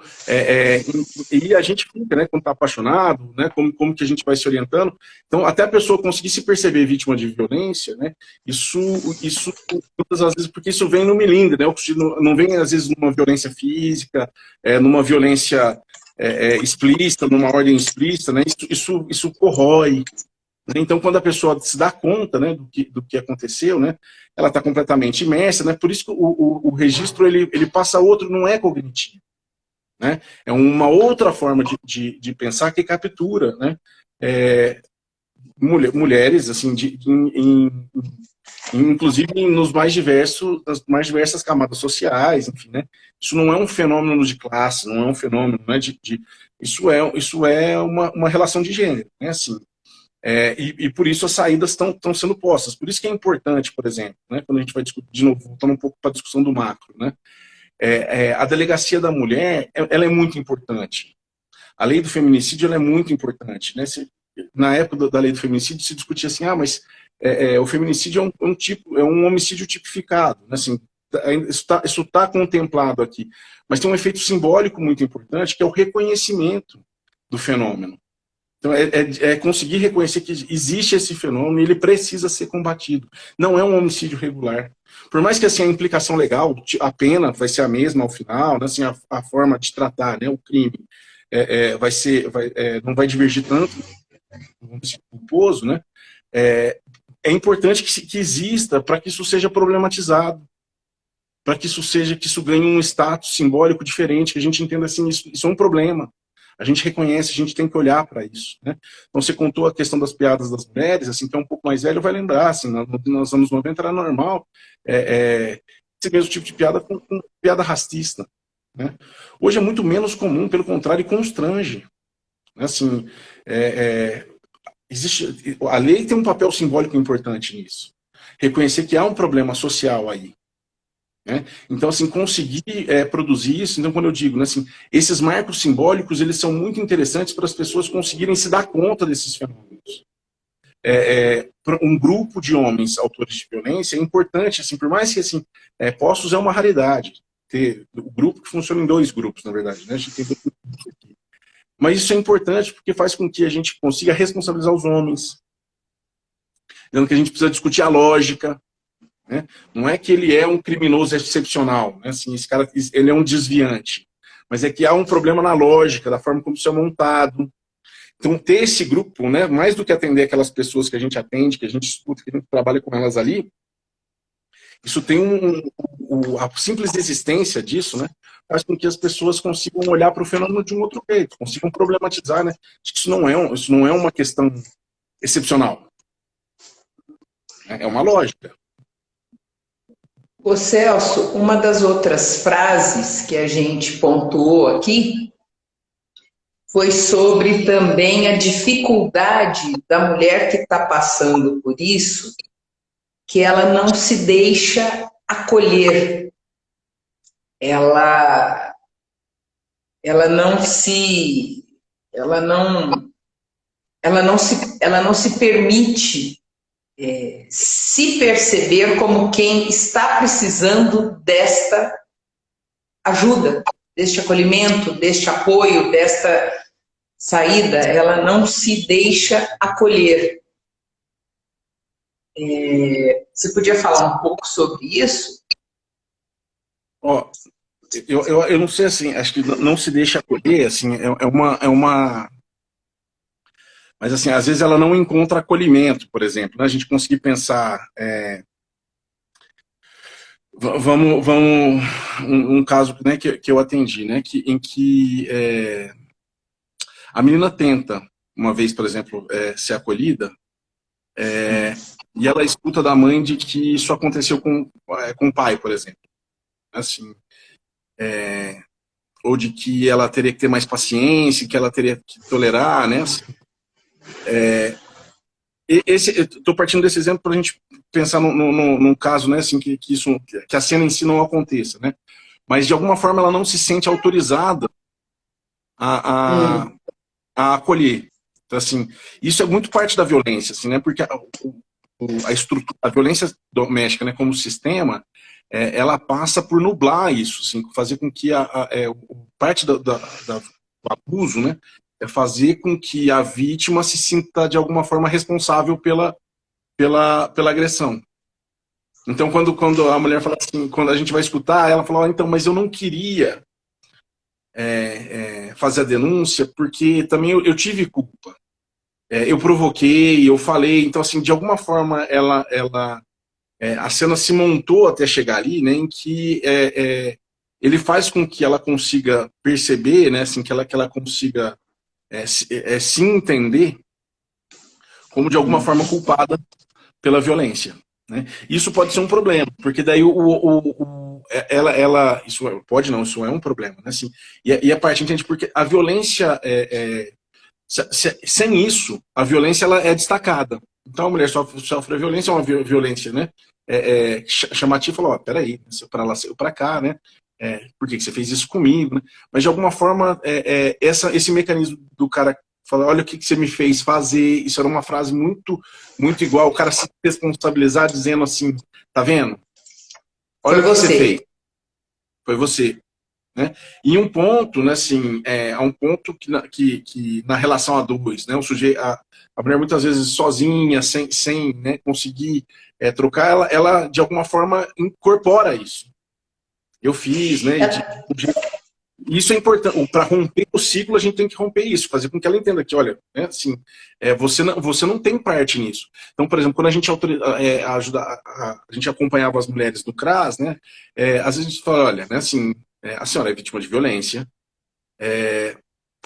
e a gente fica, né, quando está apaixonado, né, como que a gente vai se orientando. Então, até a pessoa conseguir se perceber vítima de violência, né, isso todas as vezes, porque isso vem no melindre, né, não vem, às vezes, numa violência física, numa violência explícita, numa ordem explícita, né? Isso corrói. Né? Então, quando a pessoa se dá conta, né, do que aconteceu, né, ela está completamente imersa, né? Por isso que o registro ele passa outro, não é cognitivo. Né? É uma outra forma de pensar que captura, né? Mulheres, assim, inclusive nas mais diversas camadas sociais, enfim, né? Isso não é um fenômeno de classe, não é um fenômeno, né, isso é uma relação de gênero, né? Assim, e por isso as saídas estão sendo postas. Por isso que é importante, por exemplo, né, quando a gente vai discutir, de novo, voltando um pouco para a discussão do macro, né? A delegacia da mulher, ela é muito importante. A lei do feminicídio, ela é muito importante, né? Na época da lei do feminicídio se discutia assim, mas o feminicídio é um homicídio tipificado, né? Assim, isso tá contemplado aqui, mas tem um efeito simbólico muito importante, que é o reconhecimento do fenômeno. Então, conseguir reconhecer que existe esse fenômeno e ele precisa ser combatido. Não é um homicídio regular. Por mais que assim, a implicação legal, a pena vai ser a mesma ao final, né, assim, a forma de tratar, né, o crime não vai divergir tanto do homicídio culposo, né? É importante que exista para que isso seja problematizado, para que isso ganhe um status simbólico diferente, que a gente entenda assim, isso é um problema. A gente reconhece, a gente tem que olhar para isso. Né? Então, você contou a questão das piadas das mulheres, assim, que é um pouco mais velho, vai lembrar, assim, nos anos 90 era normal esse mesmo tipo de piada com piada racista. Né? Hoje é muito menos comum, pelo contrário, constrange. Assim, a lei tem um papel simbólico importante nisso. Reconhecer que há um problema social aí. Né? Então, assim, conseguir produzir isso, então quando eu digo, né, assim, esses marcos simbólicos, eles são muito interessantes para as pessoas conseguirem se dar conta desses fenômenos. Um grupo de homens autores de violência é importante, assim, por mais que assim, Poços é uma raridade, ter o grupo que funciona em 2 grupos, na verdade, né? A gente tem 2 grupos aqui. Mas isso é importante porque faz com que a gente consiga responsabilizar os homens, dizendo que a gente precisa discutir a lógica. Né? Não é que ele é um criminoso excepcional, né? Assim, esse cara ele é um desviante, mas é que há um problema na lógica, da forma como isso é montado. Então, ter esse grupo, né, mais do que atender aquelas pessoas que a gente atende, que a gente escuta, que a gente trabalha com elas ali, isso tem a simples existência disso, né, faz com que as pessoas consigam olhar para o fenômeno de um outro jeito, consigam problematizar, né? Acho que isso não é uma questão excepcional. É uma lógica. Ô Celso, uma das outras frases que a gente pontuou aqui foi sobre também a dificuldade da mulher que está passando por isso, que ela não se deixa acolher, ela, ela não se, ela não, ela não se permite se perceber como quem está precisando desta ajuda, deste acolhimento, deste apoio, desta saída, ela não se deixa acolher. Você podia falar um pouco sobre isso? Ó, eu não sei, assim, acho que não se deixa acolher, assim, mas, assim, às vezes ela não encontra acolhimento, por exemplo, né? A gente conseguir pensar, vamos um caso, né, que eu atendi, né, em que a menina tenta, uma vez, por exemplo, ser acolhida, e ela escuta da mãe de que isso aconteceu com o pai, por exemplo. Assim, ou de que ela teria que ter mais paciência, que ela teria que tolerar, né? Assim, estou partindo desse exemplo para a gente pensar num caso, né, assim, que a cena em si não aconteça, né? Mas de alguma forma ela não se sente autorizada a, a, a acolher. Então, assim, isso é muito parte da violência, assim, né? Porque a violência doméstica, né, como sistema, ela passa por nublar isso, assim, fazer com que parte do abuso, né, é fazer com que a vítima se sinta de alguma forma responsável pela agressão. Então, quando a mulher fala assim, quando a gente vai escutar, ela fala, então, mas eu não queria fazer a denúncia porque também eu tive culpa. Eu provoquei, eu falei, então, assim, de alguma forma a cena se montou até chegar ali, né, em que ele faz com que ela consiga perceber, né, assim, que ela consiga se entender como de alguma forma culpada pela violência, né? Isso pode ser um problema, porque daí isso pode não, isso é um problema, né? Assim, e a parte entende porque a violência sem isso, a violência ela é destacada. Então a mulher sofre a violência, é uma violência, né? Chamativa, falou, peraí, saiu pra lá, saiu pra cá, né? Por que você fez isso comigo, né? Mas de alguma forma, esse mecanismo do cara falar, olha o que você me fez fazer, isso era uma frase muito, muito igual, o cara se responsabilizar dizendo assim, tá vendo? Olha o que você fez. Foi você. Né? E um ponto, né, assim, há um ponto que na relação a dois, né, a mulher muitas vezes sozinha, sem né, conseguir trocar, ela de alguma forma incorpora isso. Eu fiz, né? Isso é importante. Para romper o ciclo, a gente tem que romper isso, fazer com que ela entenda que, olha, né, assim, você não tem parte nisso. Então, por exemplo, quando a gente a gente acompanhava as mulheres do CRAS, né, às vezes a gente fala, olha, né, assim, a senhora é vítima de violência, é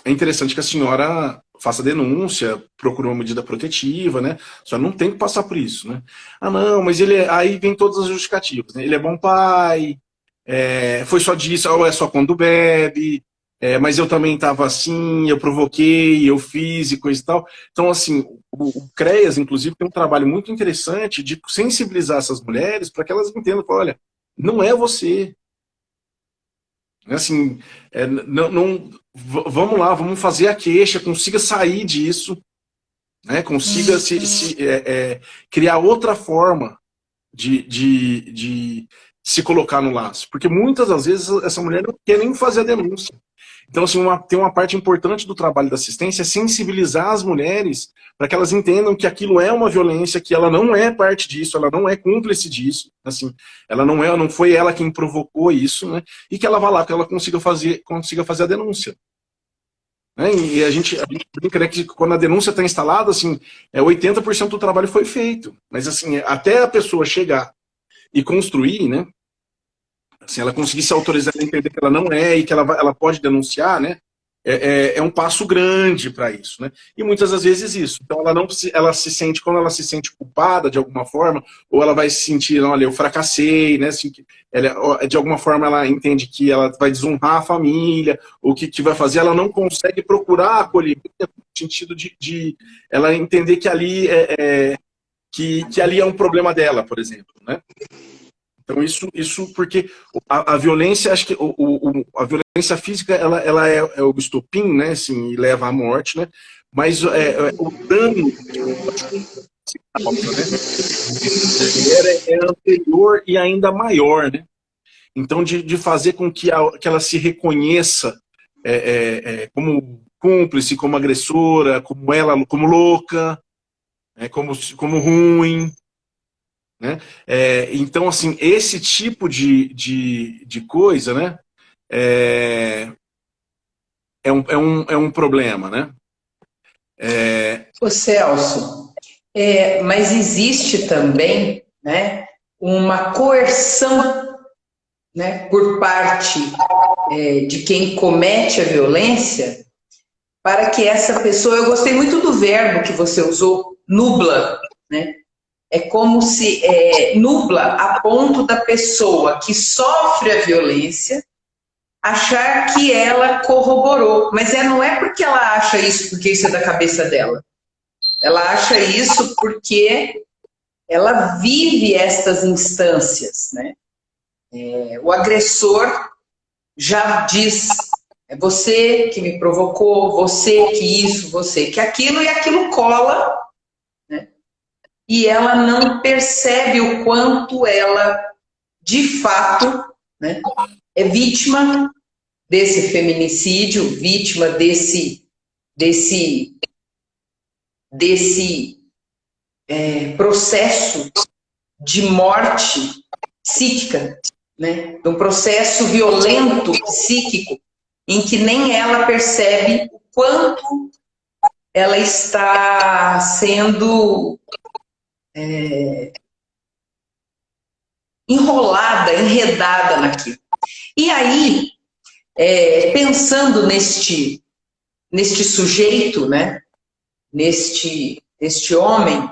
interessante que a senhora faça denúncia, procure uma medida protetiva, né? A senhora não tem que passar por isso, né? Ah, não, mas aí vem todas as justificativas, né? Ele é bom pai, foi só disso, ou é só quando bebe, mas eu também estava assim, eu provoquei, eu fiz e coisa e tal. Então, assim, o CREAS, inclusive, tem um trabalho muito interessante de sensibilizar essas mulheres para que elas entendam, olha, não é você. Assim, vamos lá, vamos fazer a queixa, consiga sair disso, né? Consiga criar outra forma de se colocar no laço. Porque muitas das vezes essa mulher não quer nem fazer a denúncia. Então, assim, tem uma parte importante do trabalho da assistência é sensibilizar as mulheres para que elas entendam que aquilo é uma violência, que ela não é parte disso, ela não é cúmplice disso, assim, não foi ela quem provocou isso, né? E que ela vá lá, que ela consiga fazer a denúncia. Né? E a gente brinca, né, que quando a denúncia está instalada, assim, 80% do trabalho foi feito. Mas, assim, até a pessoa chegar e construir, né? Assim, ela conseguir se autorizar a entender que ela não é e que ela pode denunciar, né? é um passo grande para isso, né? E muitas das vezes isso. Então ela se sente, quando ela se sente culpada de alguma forma, ou ela vai se sentir, olha, eu fracassei, né? Assim, de alguma forma ela entende que ela vai desonrar a família, o que vai fazer, ela não consegue procurar acolhimento no sentido de ela entender que ali que ali é um problema dela, por exemplo, né? Então isso porque a violência, acho que a violência física ela é o estopim, né, assim, e leva à morte, né? Mas o dano que causa, né, é anterior e ainda maior, né? Então de fazer com que ela se reconheça como cúmplice, como agressora, como louca, como ruim. Né? Então, assim, esse tipo de coisa, né, é um problema, né? Ô Celso, mas existe também, né, uma coerção, né, por parte de quem comete a violência para que essa pessoa, eu gostei muito do verbo que você usou, nubla, né? É como se nubla a ponto da pessoa que sofre a violência achar que ela corroborou. Mas não é porque ela acha isso, porque isso é da cabeça dela. Ela acha isso porque ela vive estas instâncias, né? O agressor já diz, é você que me provocou, você que isso, você que aquilo, e aquilo cola, né? E ela não percebe o quanto ela, de fato, né, é vítima desse feminicídio, vítima desse processo de morte psíquica, né, de um processo violento psíquico, em que nem ela percebe o quanto ela está sendo enrolada, enredada naquilo. E aí, pensando neste sujeito, né, neste homem,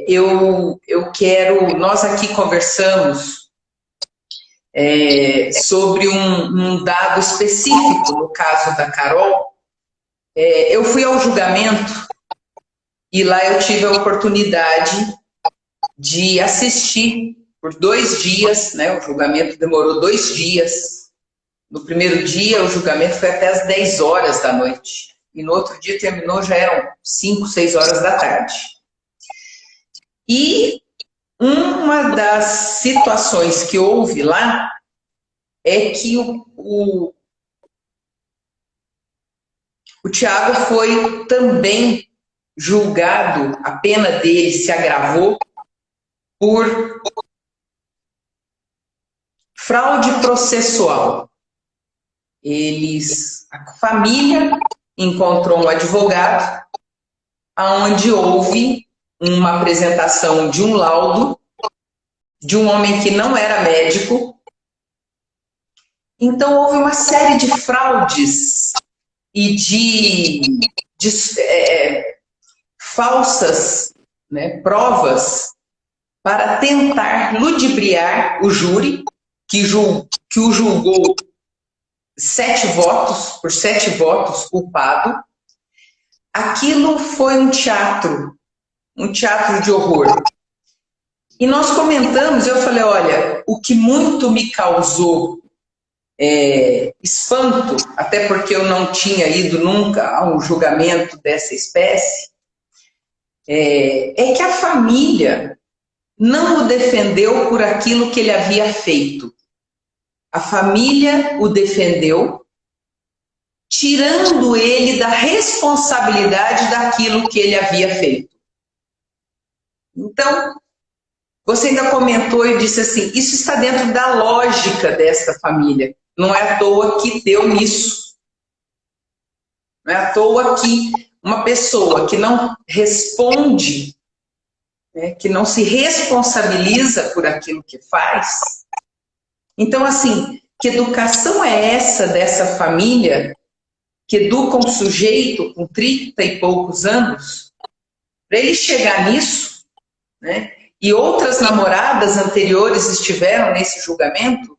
eu quero, nós aqui conversamos sobre um dado específico, no caso da Carol. Eu fui ao julgamento e lá eu tive a oportunidade de assistir por 2 dias, né? O julgamento demorou 2 dias. No primeiro dia, o julgamento foi até às 10 horas da noite. E no outro dia terminou, já eram 5, 6 horas da tarde. E uma das situações que houve lá é que o Tiago foi também julgado, a pena dele se agravou por fraude processual. A família encontrou um advogado onde houve uma apresentação de um laudo de um homem que não era médico. Então houve uma série de fraudes e de falsas, né, provas para tentar ludibriar o júri, que o julgou 7 votos, por 7 votos culpado. Aquilo foi um teatro de horror. E nós comentamos, eu falei, olha, o que muito me causou espanto, até porque eu não tinha ido nunca a um julgamento dessa espécie, é que a família não o defendeu por aquilo que ele havia feito. A família o defendeu, tirando ele da responsabilidade daquilo que ele havia feito. Então, você ainda comentou e disse assim, isso está dentro da lógica desta família. Não é à toa que deu isso. Não é à toa que uma pessoa que não responde, né, que não se responsabiliza por aquilo que faz. Então, assim, Que educação é essa dessa família que educa um sujeito com 30 e poucos anos para ele chegar nisso, né? E outras namoradas anteriores estiveram nesse julgamento,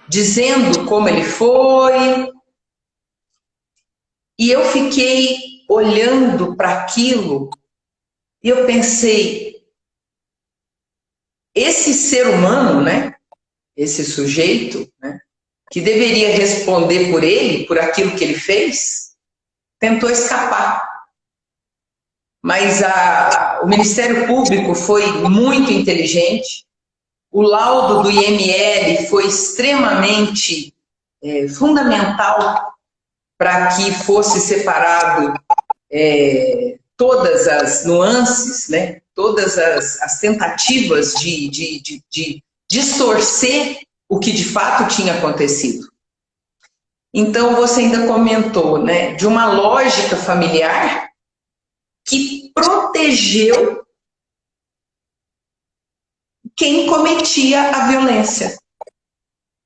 dizendo como ele foi. E eu fiquei olhando para aquilo e eu pensei, esse ser humano, né? Esse sujeito, né? Que deveria responder por ele, por aquilo que ele fez, tentou escapar. Mas o Ministério Público foi muito inteligente, o laudo do IML foi extremamente fundamental para que fosse separado todas as nuances, né? Todas as tentativas de distorcer o que de fato tinha acontecido. Então, você ainda comentou, né, de uma lógica familiar que protegeu quem cometia a violência.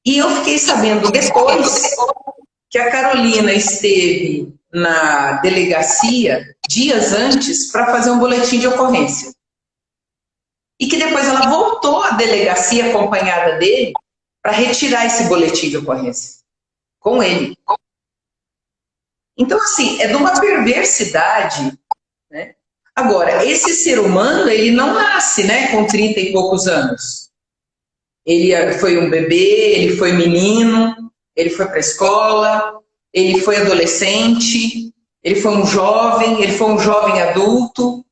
E eu fiquei sabendo depois que a Carolina esteve na delegacia dias antes para fazer um boletim de ocorrência. E que depois ela voltou à delegacia acompanhada dele para retirar esse boletim de ocorrência com ele. Então, assim, é de uma perversidade, né? Agora, esse ser humano, ele não nasce, né, com 30 e poucos anos. Ele foi um bebê, ele foi menino, ele foi para a escola, ele foi adolescente, ele foi um jovem adulto,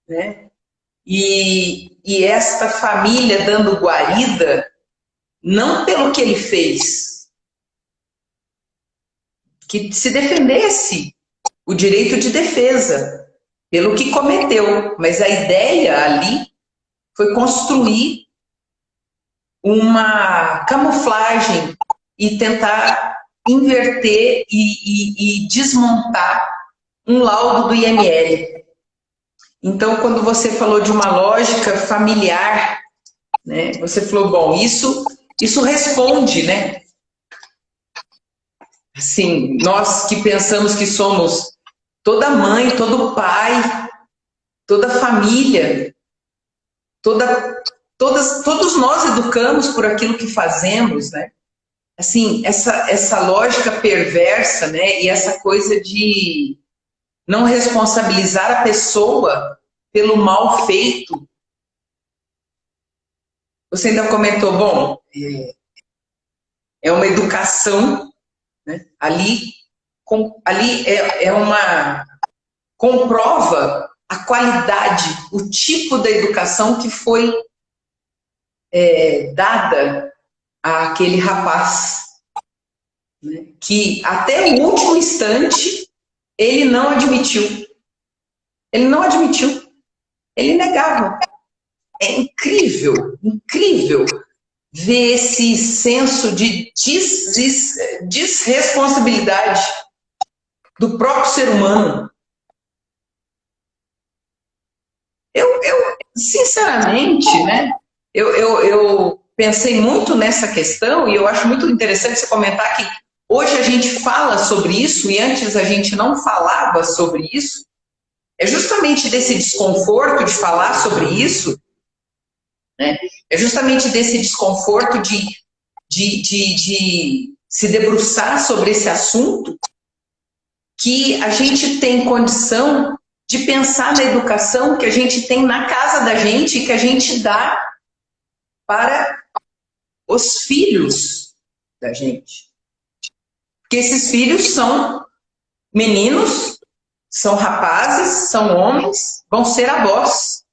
né? E esta família dando guarida, não pelo que ele fez, que se defendesse o direito de defesa, pelo que cometeu, mas a ideia ali foi construir uma camuflagem e tentar inverter e desmontar um laudo do IML. Então, quando você falou de uma lógica familiar, né, você falou, bom, isso responde, né? Assim, nós que pensamos que somos toda mãe, todo pai, toda família, todos nós educamos por aquilo que fazemos, né? Assim, essa lógica perversa, né? E essa coisa de não responsabilizar a pessoa pelo mal feito. Você ainda comentou, bom, é uma educação, né? Ali comprova a qualidade, o tipo da educação que foi dada àquele rapaz, né? Que até o último instante ele não admitiu. Ele não admitiu. Ele negava. É incrível, incrível ver esse senso de desresponsabilidade do próprio ser humano. Eu sinceramente, né, eu pensei muito nessa questão e eu acho muito interessante você comentar que hoje a gente fala sobre isso e antes a gente não falava sobre isso. É justamente desse desconforto de falar sobre isso, né? É justamente desse desconforto de se debruçar sobre esse assunto que a gente tem condição de pensar na educação que a gente tem na casa da gente e que a gente dá para os filhos da gente. Porque esses filhos são meninos, são rapazes, são homens, vão ser avós.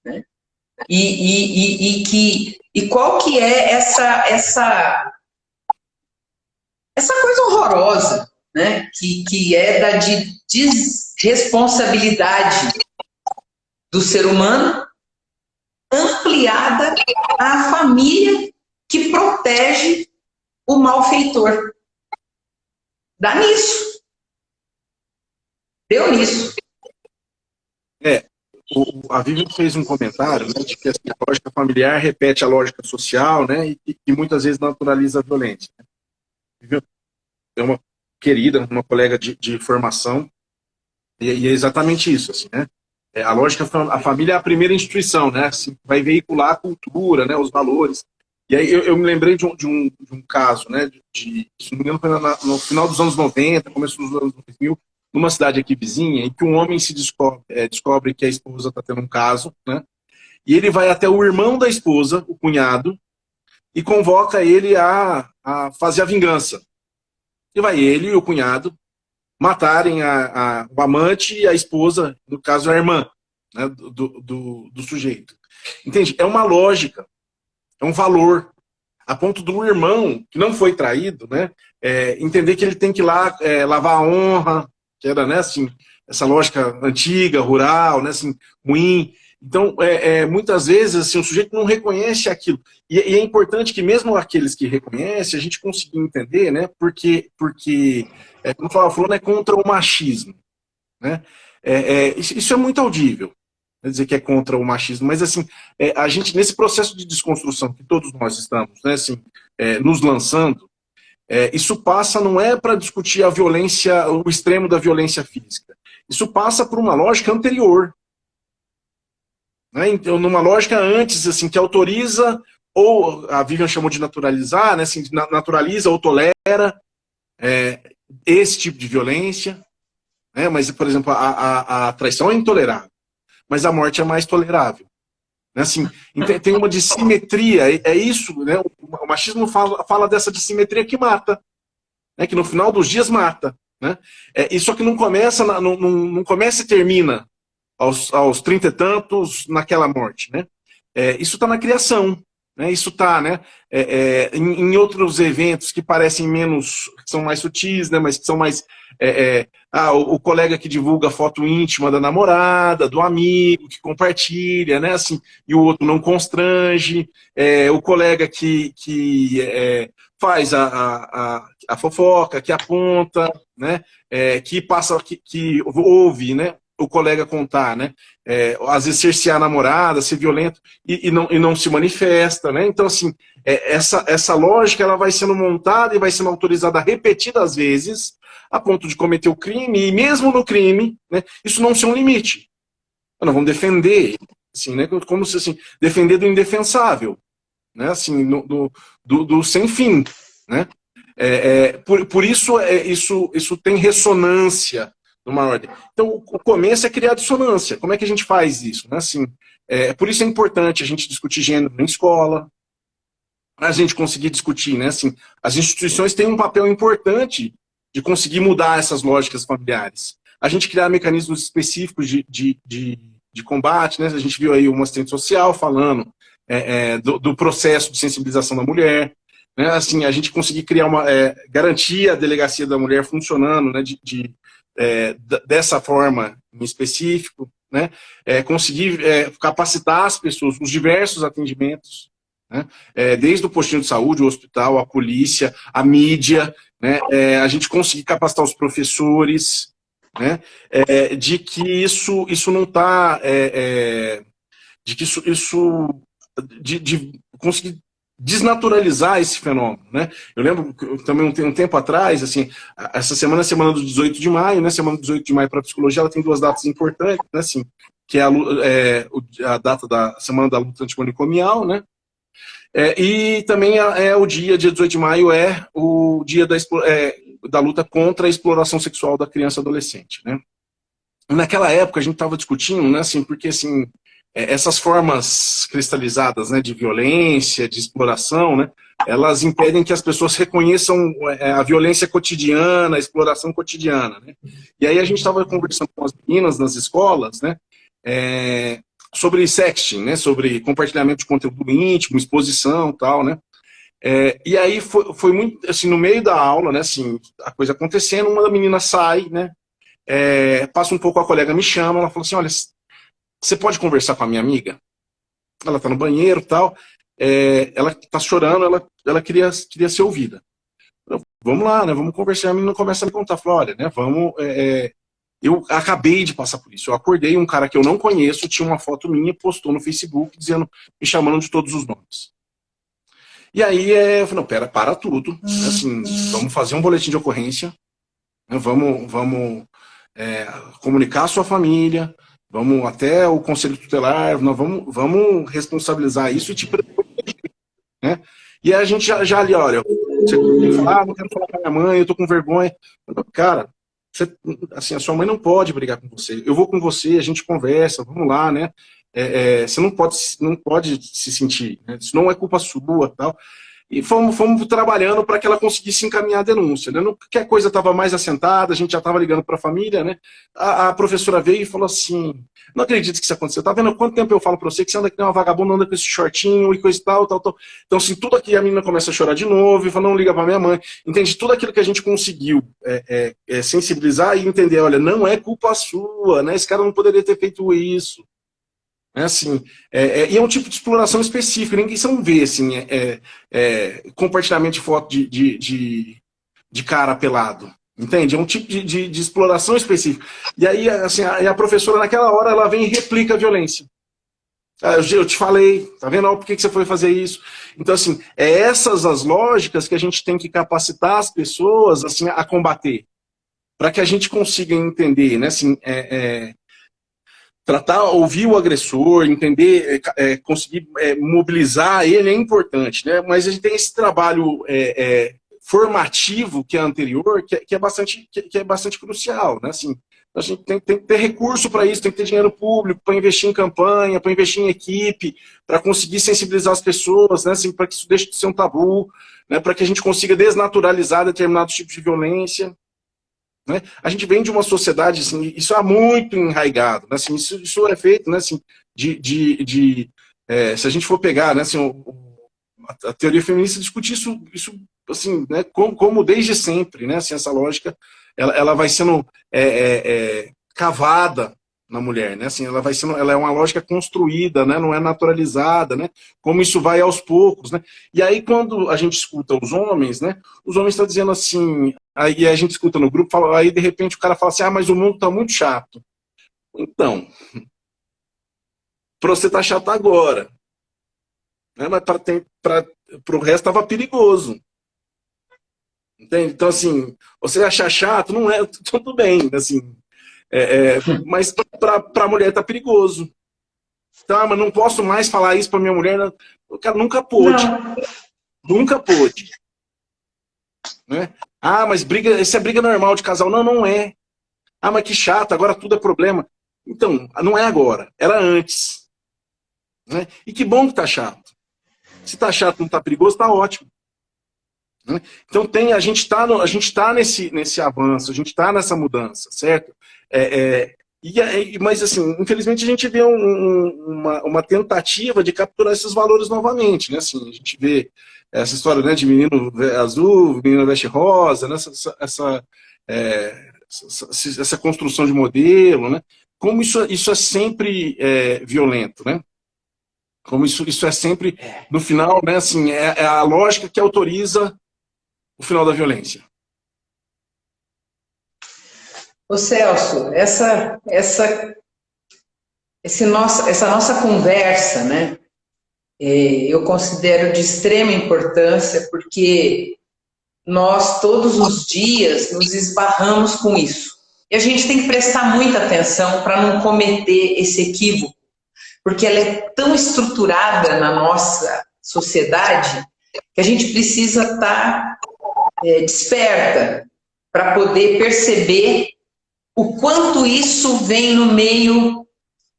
Né? E qual que é essa coisa horrorosa, né? Que é da desresponsabilidade do ser humano ampliada à família que protege o malfeitor. Dá nisso. Deu nisso. a Vivian fez um comentário, né, de que assim, a lógica familiar repete a lógica social, né, e muitas vezes naturaliza a violência. Vivian é uma querida, uma colega de formação, e é exatamente isso, assim, né? A lógica, a família é a primeira instituição, né? Assim, vai veicular a cultura, né, os valores. E aí eu me lembrei de um caso, né, se não me engano, foi no final dos anos 90, começo dos anos 2000, numa cidade aqui vizinha, em que um homem se descobre que a esposa está tendo um caso, né? E ele vai até o irmão da esposa, o cunhado, e convoca ele a fazer a vingança. E vai ele e o cunhado matarem o amante e a esposa, no caso a irmã, né, do sujeito. Entende? É uma lógica, é um valor, a ponto do irmão, que não foi traído, né, entender que ele tem que ir lá lavar a honra, que era, né, assim, essa lógica antiga, rural, né, assim, ruim. Então, muitas vezes, assim, o sujeito não reconhece aquilo. E é importante que mesmo aqueles que reconhecem, a gente consiga entender, né, porque como falando, é contra o machismo, né? Isso é muito audível, quer dizer que é contra o machismo, mas assim, a gente, nesse processo de desconstrução que todos nós estamos, né, assim, nos lançando, isso passa, não é para discutir a violência, o extremo da violência física, isso passa por uma lógica anterior, né? Então, numa lógica antes, assim, que autoriza, ou a Vivian chamou de naturalizar, né, assim, naturaliza ou tolera esse tipo de violência, né? Mas, por exemplo, a traição é intolerável, mas a morte é mais tolerável. Né? Assim, tem uma dissimetria, isso, né? O machismo fala dessa dissimetria que mata, né? Que no final dos dias mata. Né? Isso que não começa, não começa e termina aos 30 e tantos naquela morte. Né? Isso está na criação. Né? Isso está, né, em outros eventos que parecem menos, que são mais sutis, né, mas que são mais... o colega que divulga a foto íntima da namorada, do amigo, que compartilha, né, assim, e o outro não constrange, o colega que faz a fofoca, que aponta, né, que passa, que ouve, né, o colega contar, né? Às vezes cercear a namorada, ser violento e não se manifesta, né? Então, assim, essa lógica ela vai sendo montada e vai sendo autorizada repetidas vezes a ponto de cometer o crime, e mesmo no crime, né, isso não ser um limite. Nós vamos defender, assim, né? Como se, assim, defender do indefensável, né? Assim, do sem fim, né? Por isso, isso tem ressonância numa ordem. Então, o começo é criar dissonância. Como é que a gente faz isso? Né? Assim, por isso é importante a gente discutir gênero na escola, a gente conseguir discutir, né? Assim, as instituições têm um papel importante de conseguir mudar essas lógicas familiares. A gente criar mecanismos específicos de combate, né? A gente viu aí uma assistente social falando do processo de sensibilização da mulher, né? Assim, a gente conseguir criar garantir a delegacia da mulher funcionando, né? Dessa forma em específico, né? Conseguir capacitar as pessoas, os diversos atendimentos, né? Desde o postinho de saúde, o hospital, a polícia, a mídia, né? A gente conseguir capacitar os professores, né? De que isso não está... de que de conseguir desnaturalizar esse fenômeno, né? Eu lembro também um tempo atrás, assim, essa semana é a semana do 18 de maio, né? Semana do 18 de maio para a psicologia, ela tem duas datas importantes, né? Assim, que é a data da Semana da Luta Antimanicomial, né? E também o dia 18 de maio é o dia da luta contra a exploração sexual da criança e adolescente, né? Naquela época a gente estava discutindo, né? Assim, porque assim, essas formas cristalizadas, né, de violência, de exploração, né, elas impedem que as pessoas reconheçam a violência cotidiana, a exploração cotidiana. Né? E aí a gente estava conversando com as meninas nas escolas, né, sobre sexting, né, sobre compartilhamento de conteúdo íntimo, exposição e tal, né. E aí foi muito, assim, no meio da aula, né, assim, a coisa acontecendo, uma da menina sai, né, passa um pouco, a colega me chama, ela falou assim, olha, você pode conversar com a minha amiga? Ela está no banheiro e tal. Ela está chorando, ela queria ser ouvida. Vamos lá, né? Vamos conversar. A menina começa a me contar. Falou, olha, né? Vamos. Eu acabei de passar por isso. Eu acordei, um cara que eu não conheço tinha uma foto minha e postou no Facebook dizendo, me chamando de todos os nomes. E aí eu falei, não, pera, para tudo. Assim, vamos fazer um boletim de ocorrência, né, vamos comunicar a sua família, vamos até o conselho tutelar, nós vamos responsabilizar isso e te proteger, né? E aí a gente já ali, olha, você fala, não quero falar com a minha mãe, eu tô com vergonha. Cara, assim, a sua mãe não pode brigar com você. Eu vou com você, a gente conversa, vamos lá, né? Você não pode se sentir, né? Isso não é culpa sua, tal. E fomos trabalhando para que ela conseguisse encaminhar a denúncia, né? Que a coisa estava mais assentada, a gente já estava ligando para a família, né? A professora veio e falou assim, não acredito que isso aconteceu, tá vendo há quanto tempo eu falo para você que você anda que nem uma vagabunda, anda com esse shortinho e coisa e tal. Então, assim, tudo aqui a menina começa a chorar de novo e fala, não liga para minha mãe. Entende? Tudo aquilo que a gente conseguiu sensibilizar e entender, olha, não é culpa sua, né? Esse cara não poderia ter feito isso. Assim, e é um tipo de exploração específica, ninguém não vê assim, compartilhamento de foto de cara pelado, entende? É um tipo de exploração específica. E aí, assim, a professora naquela hora, ela vem e replica a violência. Eu te falei, tá vendo? Por que você foi fazer isso? Então, assim, essas as lógicas que a gente tem que capacitar as pessoas assim, a combater, para que a gente consiga entender, né? Assim, tratar, ouvir o agressor, entender, conseguir mobilizar ele é importante, né? Mas a gente tem esse trabalho formativo que é anterior, que é bastante crucial, né? Assim, a gente tem que ter recurso para isso, tem que ter dinheiro público para investir em campanha, para investir em equipe, para conseguir sensibilizar as pessoas, né? Assim, para que isso deixe de ser um tabu, né? Para que a gente consiga desnaturalizar determinados tipos de violência. Né? A gente vem de uma sociedade, assim, isso é muito enraizado, né? Assim, isso é feito, né? Assim, se a gente for pegar, né? Assim, a teoria feminista discute isso assim, né? Como desde sempre, né? Assim, essa lógica ela vai sendo cavada na mulher, né? Assim, ela é uma lógica construída, né? Não é naturalizada, né? Como isso vai aos poucos, né? E aí quando a gente escuta os homens, né? Os homens estão dizendo assim, aí a gente escuta no grupo, aí de repente o cara fala assim, mas o mundo está muito chato. Então, para você tá chato agora, né? Mas para o resto estava perigoso. Entende? Então, assim, você achar chato, não é, tudo bem, assim, mas para a mulher tá perigoso. Tá, mas não posso mais falar isso para minha mulher. O cara nunca pôde. Não. Nunca pôde. Né? Mas isso é briga normal de casal. Não, não é. Mas que chato, agora tudo é problema. Então, não é agora, era antes. Né? E que bom que tá chato. Se tá chato e não tá perigoso, tá ótimo. Né? Então a gente tá nesse avanço, a gente está nessa mudança, certo? Mas assim, infelizmente a gente vê uma tentativa de capturar esses valores novamente, né? Assim, a gente vê essa história, né, de menino azul, menino veste rosa, né? Essa construção de modelo, né? Como isso é sempre violento, né? Como isso é sempre, no final, né? Assim, é a lógica que autoriza o final da violência. Ô Celso, essa nossa conversa, né, eu considero de extrema importância porque nós todos os dias nos esbarramos com isso. E a gente tem que prestar muita atenção para não cometer esse equívoco, porque ela é tão estruturada na nossa sociedade que a gente precisa estar desperta para poder perceber o quanto isso vem no meio,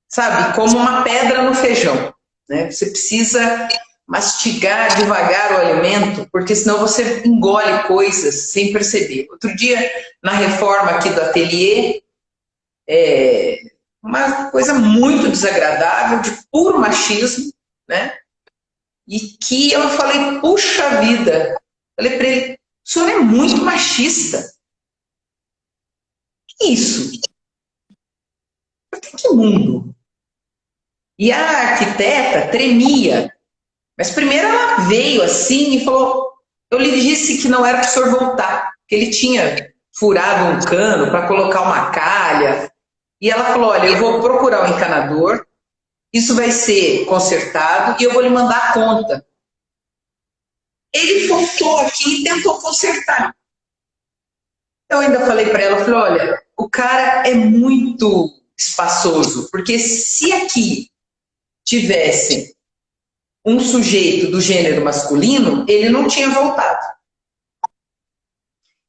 sabe, como uma pedra no feijão. Né? Você precisa mastigar devagar o alimento, porque senão você engole coisas sem perceber. Outro dia, na reforma aqui do ateliê, uma coisa muito desagradável, de puro machismo, né? E que eu falei, puxa vida, falei para ele, o senhor é muito machista. Que isso? Que mundo? E a arquiteta tremia. Mas primeiro ela veio assim e falou, eu lhe disse que não era para o senhor voltar, que ele tinha furado um cano para colocar uma calha. E ela falou, olha, eu vou procurar um encanador, isso vai ser consertado e eu vou lhe mandar a conta. Ele voltou aqui e tentou consertar. Eu ainda falei para ela, falei, olha, o cara é muito espaçoso, porque se aqui tivesse um sujeito do gênero masculino, ele não tinha voltado.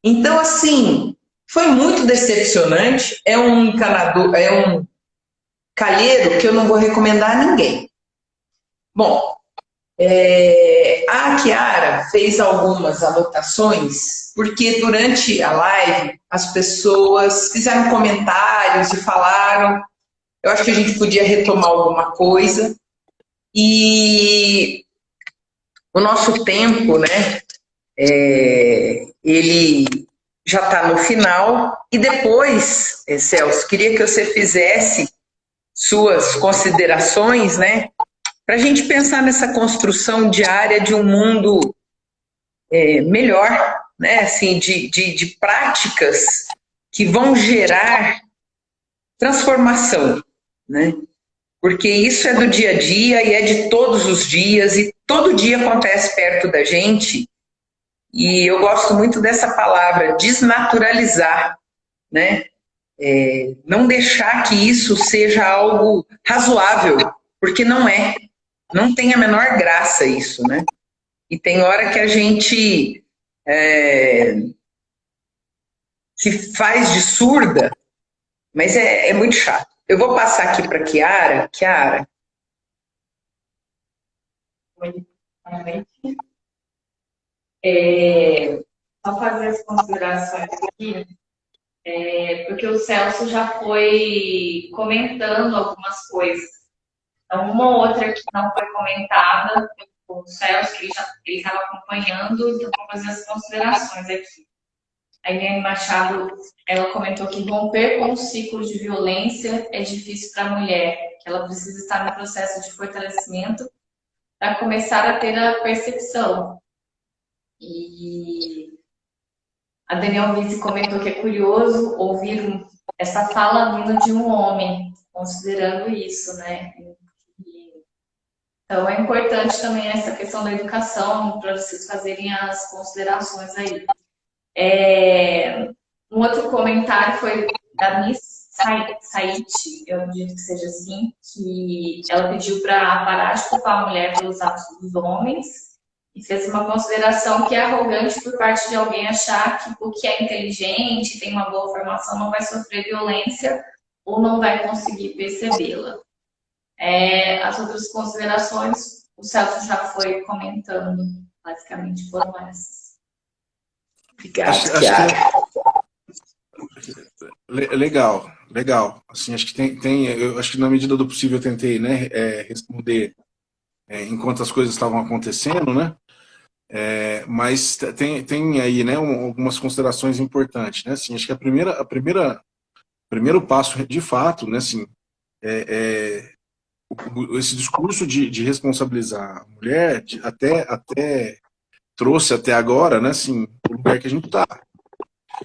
Então, assim, foi muito decepcionante. É um encanador, é um calheiro que eu não vou recomendar a ninguém. Bom, a Kiara fez algumas anotações, porque durante a live as pessoas fizeram comentários e falaram. Eu acho que a gente podia retomar alguma coisa. E o nosso tempo, né? Ele já está no final. E depois, Celso, queria que você fizesse suas considerações, né? Para a gente pensar nessa construção diária de um mundo melhor, né? Assim, de práticas que vão gerar transformação, né? Porque isso é do dia a dia e é de todos os dias e todo dia acontece perto da gente. E eu gosto muito dessa palavra, desnaturalizar, né? Não deixar que isso seja algo razoável, porque não é. Não tem a menor graça isso, né? E tem hora que a gente se faz de surda, mas é muito chato. Eu vou passar aqui para a Kiara. Kiara. Oi, boa noite. Só fazer as considerações aqui, porque o Celso já foi comentando algumas coisas. Então, uma ou outra que não foi comentada, o Celso, que ele estava acompanhando, então vou fazer as considerações aqui. A Eliane Machado, ela comentou que romper com o ciclo de violência é difícil para a mulher, que ela precisa estar no processo de fortalecimento para começar a ter a percepção. E a Daniel Vice comentou que é curioso ouvir essa fala vindo de um homem, considerando isso, né? Então é importante também essa questão da educação, para vocês fazerem as considerações aí. Um outro comentário foi da Miss Said, eu acredito que seja assim, que ela pediu para parar de culpar a mulher pelos atos dos homens e fez uma consideração que é arrogante por parte de alguém achar que porque é inteligente, tem uma boa formação, não vai sofrer violência ou não vai conseguir percebê-la. As outras considerações, o Celso já foi comentando, basicamente foram essas. Obrigado, Kiara. Legal. Assim, acho que eu acho que na medida do possível eu tentei, né, responder enquanto as coisas estavam acontecendo, né? Mas tem aí, né, algumas considerações importantes, né? Assim, acho que primeiro passo, de fato, né, assim, esse discurso de responsabilizar a mulher até trouxe até agora, né, assim, o lugar que a gente está.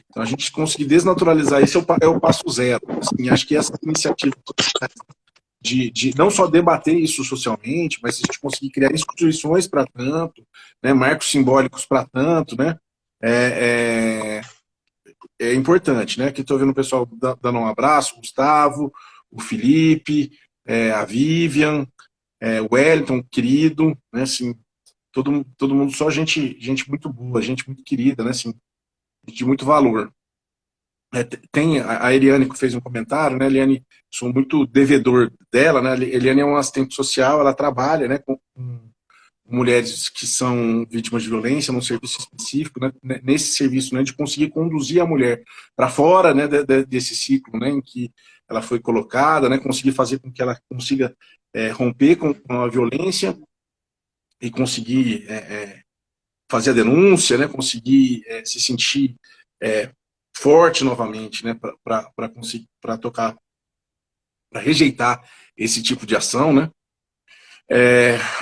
Então, a gente conseguir desnaturalizar isso é o passo zero. Assim, acho que essa iniciativa de não só debater isso socialmente, mas se a gente conseguir criar instituições para tanto, né, marcos simbólicos para tanto, né, é importante, né? Aqui estou vendo o pessoal dando um abraço, o Gustavo, o Felipe, a Vivian, o Wellington, querido, né, assim, todo mundo, só gente muito boa, gente muito querida, né, assim, de muito valor. Tem a Eliane que fez um comentário, né, Eliane, sou muito devedor dela, né, Eliane é uma assistente social, ela trabalha, né, com mulheres que são vítimas de violência num serviço específico, né, nesse serviço, né, de conseguir conduzir a mulher para fora, né, desse ciclo, né, em que ela foi colocada, né, conseguir fazer com que ela consiga romper com a violência e conseguir fazer a denúncia, né, conseguir se sentir forte novamente, né, para tocar, para rejeitar esse tipo de ação, né.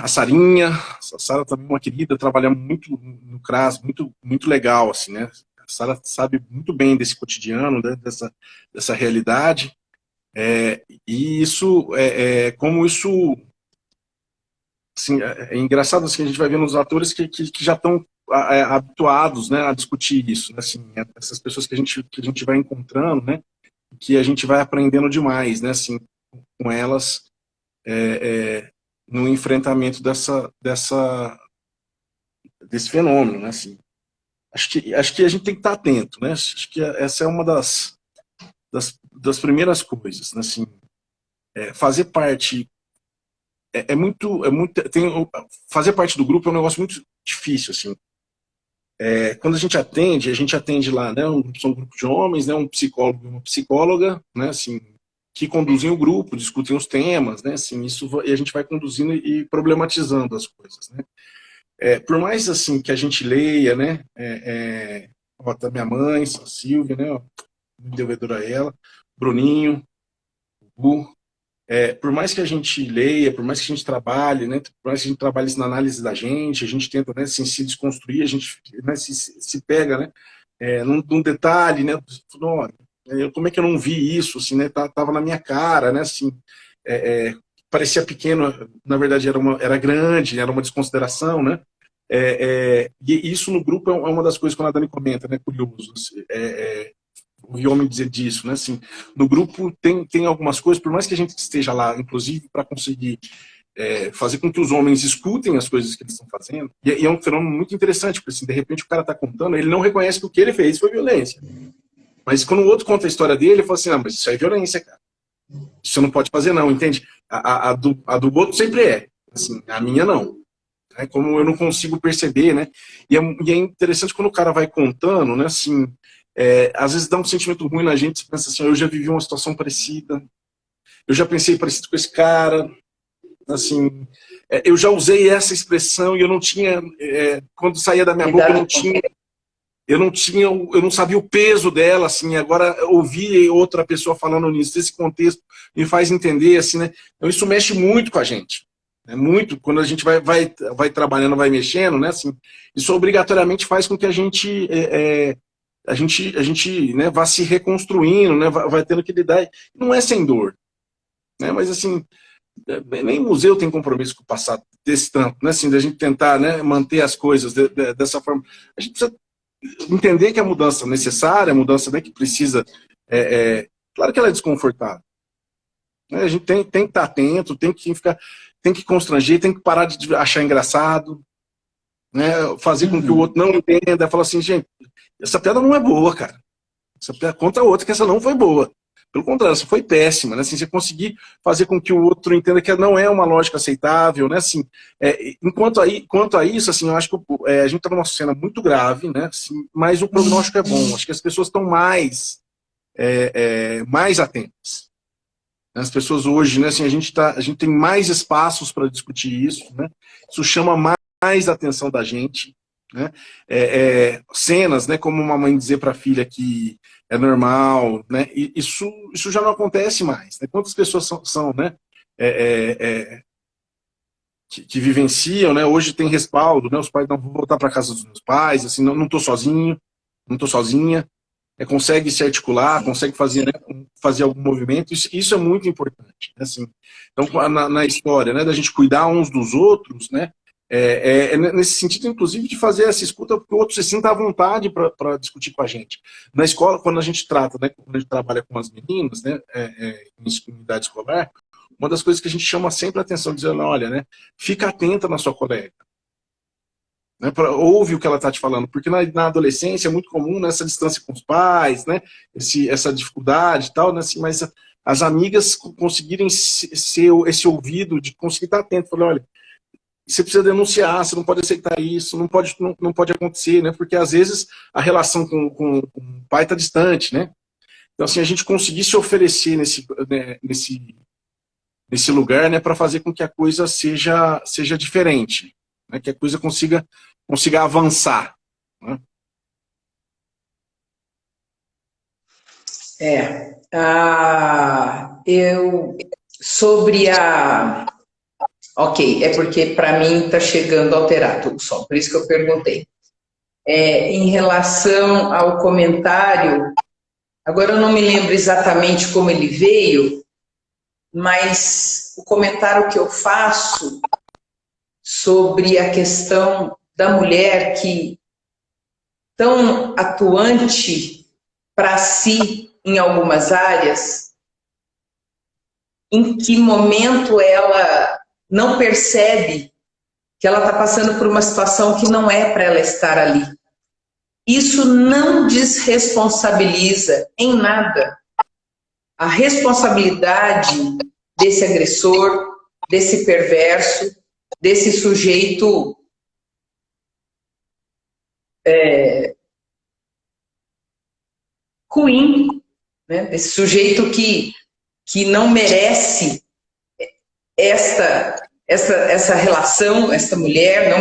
A Sarinha, a Sara também é uma querida, trabalhamos muito no CRAS, muito legal, assim, né, Sara sabe muito bem desse cotidiano, né, dessa realidade. E isso, como isso, assim, é engraçado assim, a gente vai vendo os atores que já estão habituados, né, a discutir isso, né, assim, essas pessoas que a gente vai encontrando, né, que a gente vai aprendendo demais, né, assim, com elas, no enfrentamento desse fenômeno, né, assim. Acho que a gente tem que estar atento, né, acho que essa é uma das primeiras coisas, né, assim, fazer parte fazer parte do grupo é um negócio muito difícil, assim. Quando a gente atende lá, né, são um grupo de homens, né, um psicólogo e uma psicóloga, né, assim, que conduzem o grupo, discutem os temas, né, assim, e a gente vai conduzindo e problematizando as coisas, né. Por mais, assim, que a gente leia, né, ó, tá minha mãe, a Silvia, né, ó, devedora a ela, Bruninho, o por mais que a gente leia, por mais que a gente trabalhe, né, por mais que a gente trabalhe isso na análise da gente, a gente tenta, né, assim, se desconstruir, a gente, né, se pega, né, num detalhe, né, como é que eu não vi isso, assim, né, tava na minha cara, né, assim, parecia pequeno, na verdade era grande, era uma desconsideração, né, e isso no grupo é uma das coisas que a Dani comenta, né, curioso, assim, ouvi homem dizer disso, né? Assim, no grupo tem algumas coisas, por mais que a gente esteja lá, inclusive, para conseguir fazer com que os homens escutem as coisas que eles estão fazendo, e é um fenômeno muito interessante, porque assim, de repente o cara está contando, ele não reconhece que o que ele fez foi violência. Mas quando o outro conta a história dele, ele fala assim, mas isso é violência, cara. Isso você não pode fazer não, entende? A do outro sempre é, assim, a minha não. Como eu não consigo perceber, né? E é interessante quando o cara vai contando, né? Assim, às vezes dá um sentimento ruim na gente, você pensa assim, eu já vivi uma situação parecida, eu já pensei parecido com esse cara, assim, eu já usei essa expressão e eu não tinha, quando saía da minha boca, eu não sabia o peso dela, assim, agora ouvir outra pessoa falando nisso, desse contexto, me faz entender, assim, né? Então isso mexe muito com a gente. Muito, quando a gente vai trabalhando, vai mexendo, né? Assim, isso obrigatoriamente faz com que a gente né, vá se reconstruindo, né, vai tendo que lidar. Não é sem dor, né, mas assim, nem museu tem compromisso com o passado desse tanto, né, assim, da gente tentar, né, manter as coisas dessa forma. A gente precisa entender que a mudança é necessária, a mudança, né, que precisa, claro que ela é desconfortável. Né, a gente tem que estar atento, tem que constranger, tem que parar de achar engraçado, né, fazer com que o outro não entenda, falar assim, gente, essa piada não é boa, cara. Essa piada conta outra, que essa não foi boa. Pelo contrário, essa foi péssima, né? Assim, você conseguir fazer com que o outro entenda que não é uma lógica aceitável, né? Assim, quanto a isso, assim, eu acho que a gente está numa cena muito grave, né? Assim, mas o prognóstico é bom. Acho que as pessoas estão mais atentas. As pessoas hoje, né? Assim, a gente tem mais espaços para discutir isso, né? Isso chama mais a atenção da gente. Né? Cenas, né, como uma mãe dizer para a filha que é normal, né? Isso já não acontece mais. Né? Quantas pessoas são né, que vivenciam, né? Hoje tem respaldo, né? Os pais não vão voltar para casa dos meus pais, assim, não estou sozinho, não estou sozinha, consegue se articular, consegue fazer, né, fazer algum movimento. Isso é muito importante. Né? Assim, então, na história, né, da gente cuidar uns dos outros, né? Nesse sentido, inclusive, de fazer essa escuta, porque o outro se sinta à vontade para discutir com a gente. Na escola, quando a gente trata, né, quando a gente trabalha com as meninas, né, em comunidade escolar, uma das coisas que a gente chama sempre a atenção, dizendo, olha, né, fica atenta na sua colega. Né, ouve o que ela está te falando, porque na adolescência é muito comum, né, essa distância com os pais, né, essa dificuldade e tal, né, assim, mas as amigas conseguirem ser esse ouvido, de conseguir estar atento, falar, olha, você precisa denunciar, você não pode aceitar isso, não pode acontecer, né? Porque às vezes a relação com o pai está distante, né? Então, assim, a gente conseguir se oferecer nesse lugar, né, para fazer com que a coisa seja diferente, né? Que a coisa consiga avançar. Né? Sobre a... Ok, é porque para mim está chegando alterado o som, por isso que eu perguntei. em relação ao comentário, agora eu não me lembro exatamente como ele veio, mas o comentário que eu faço sobre a questão da mulher que tão atuante para si em algumas áreas, em que momento ela não percebe que ela está passando por uma situação que não é para ela estar ali. Isso não desresponsabiliza em nada a responsabilidade desse agressor, desse perverso, desse sujeito ruim, né? Desse sujeito que não merece essa relação, essa mulher, não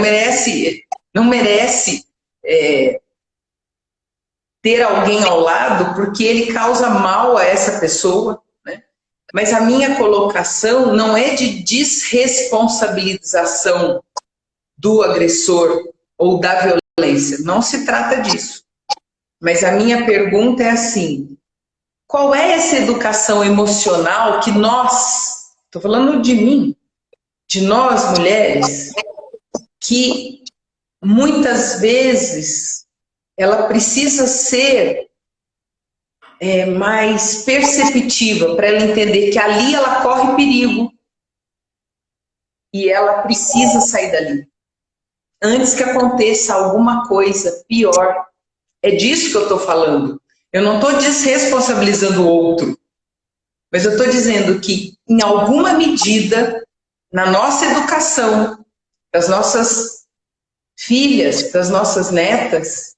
merece ter alguém ao lado, porque ele causa mal a essa pessoa, né? Mas a minha colocação não é de desresponsabilização do agressor ou da violência, não se trata disso. Mas a minha pergunta é assim: qual é essa educação emocional que nós, estou falando de mim, de nós mulheres, que muitas vezes ela precisa ser mais perceptiva para ela entender que ali ela corre perigo e ela precisa sair dali antes que aconteça alguma coisa pior. É disso que eu estou falando. Eu não estou desresponsabilizando o outro, mas eu estou dizendo que, em alguma medida, na nossa educação, das nossas filhas, das nossas netas,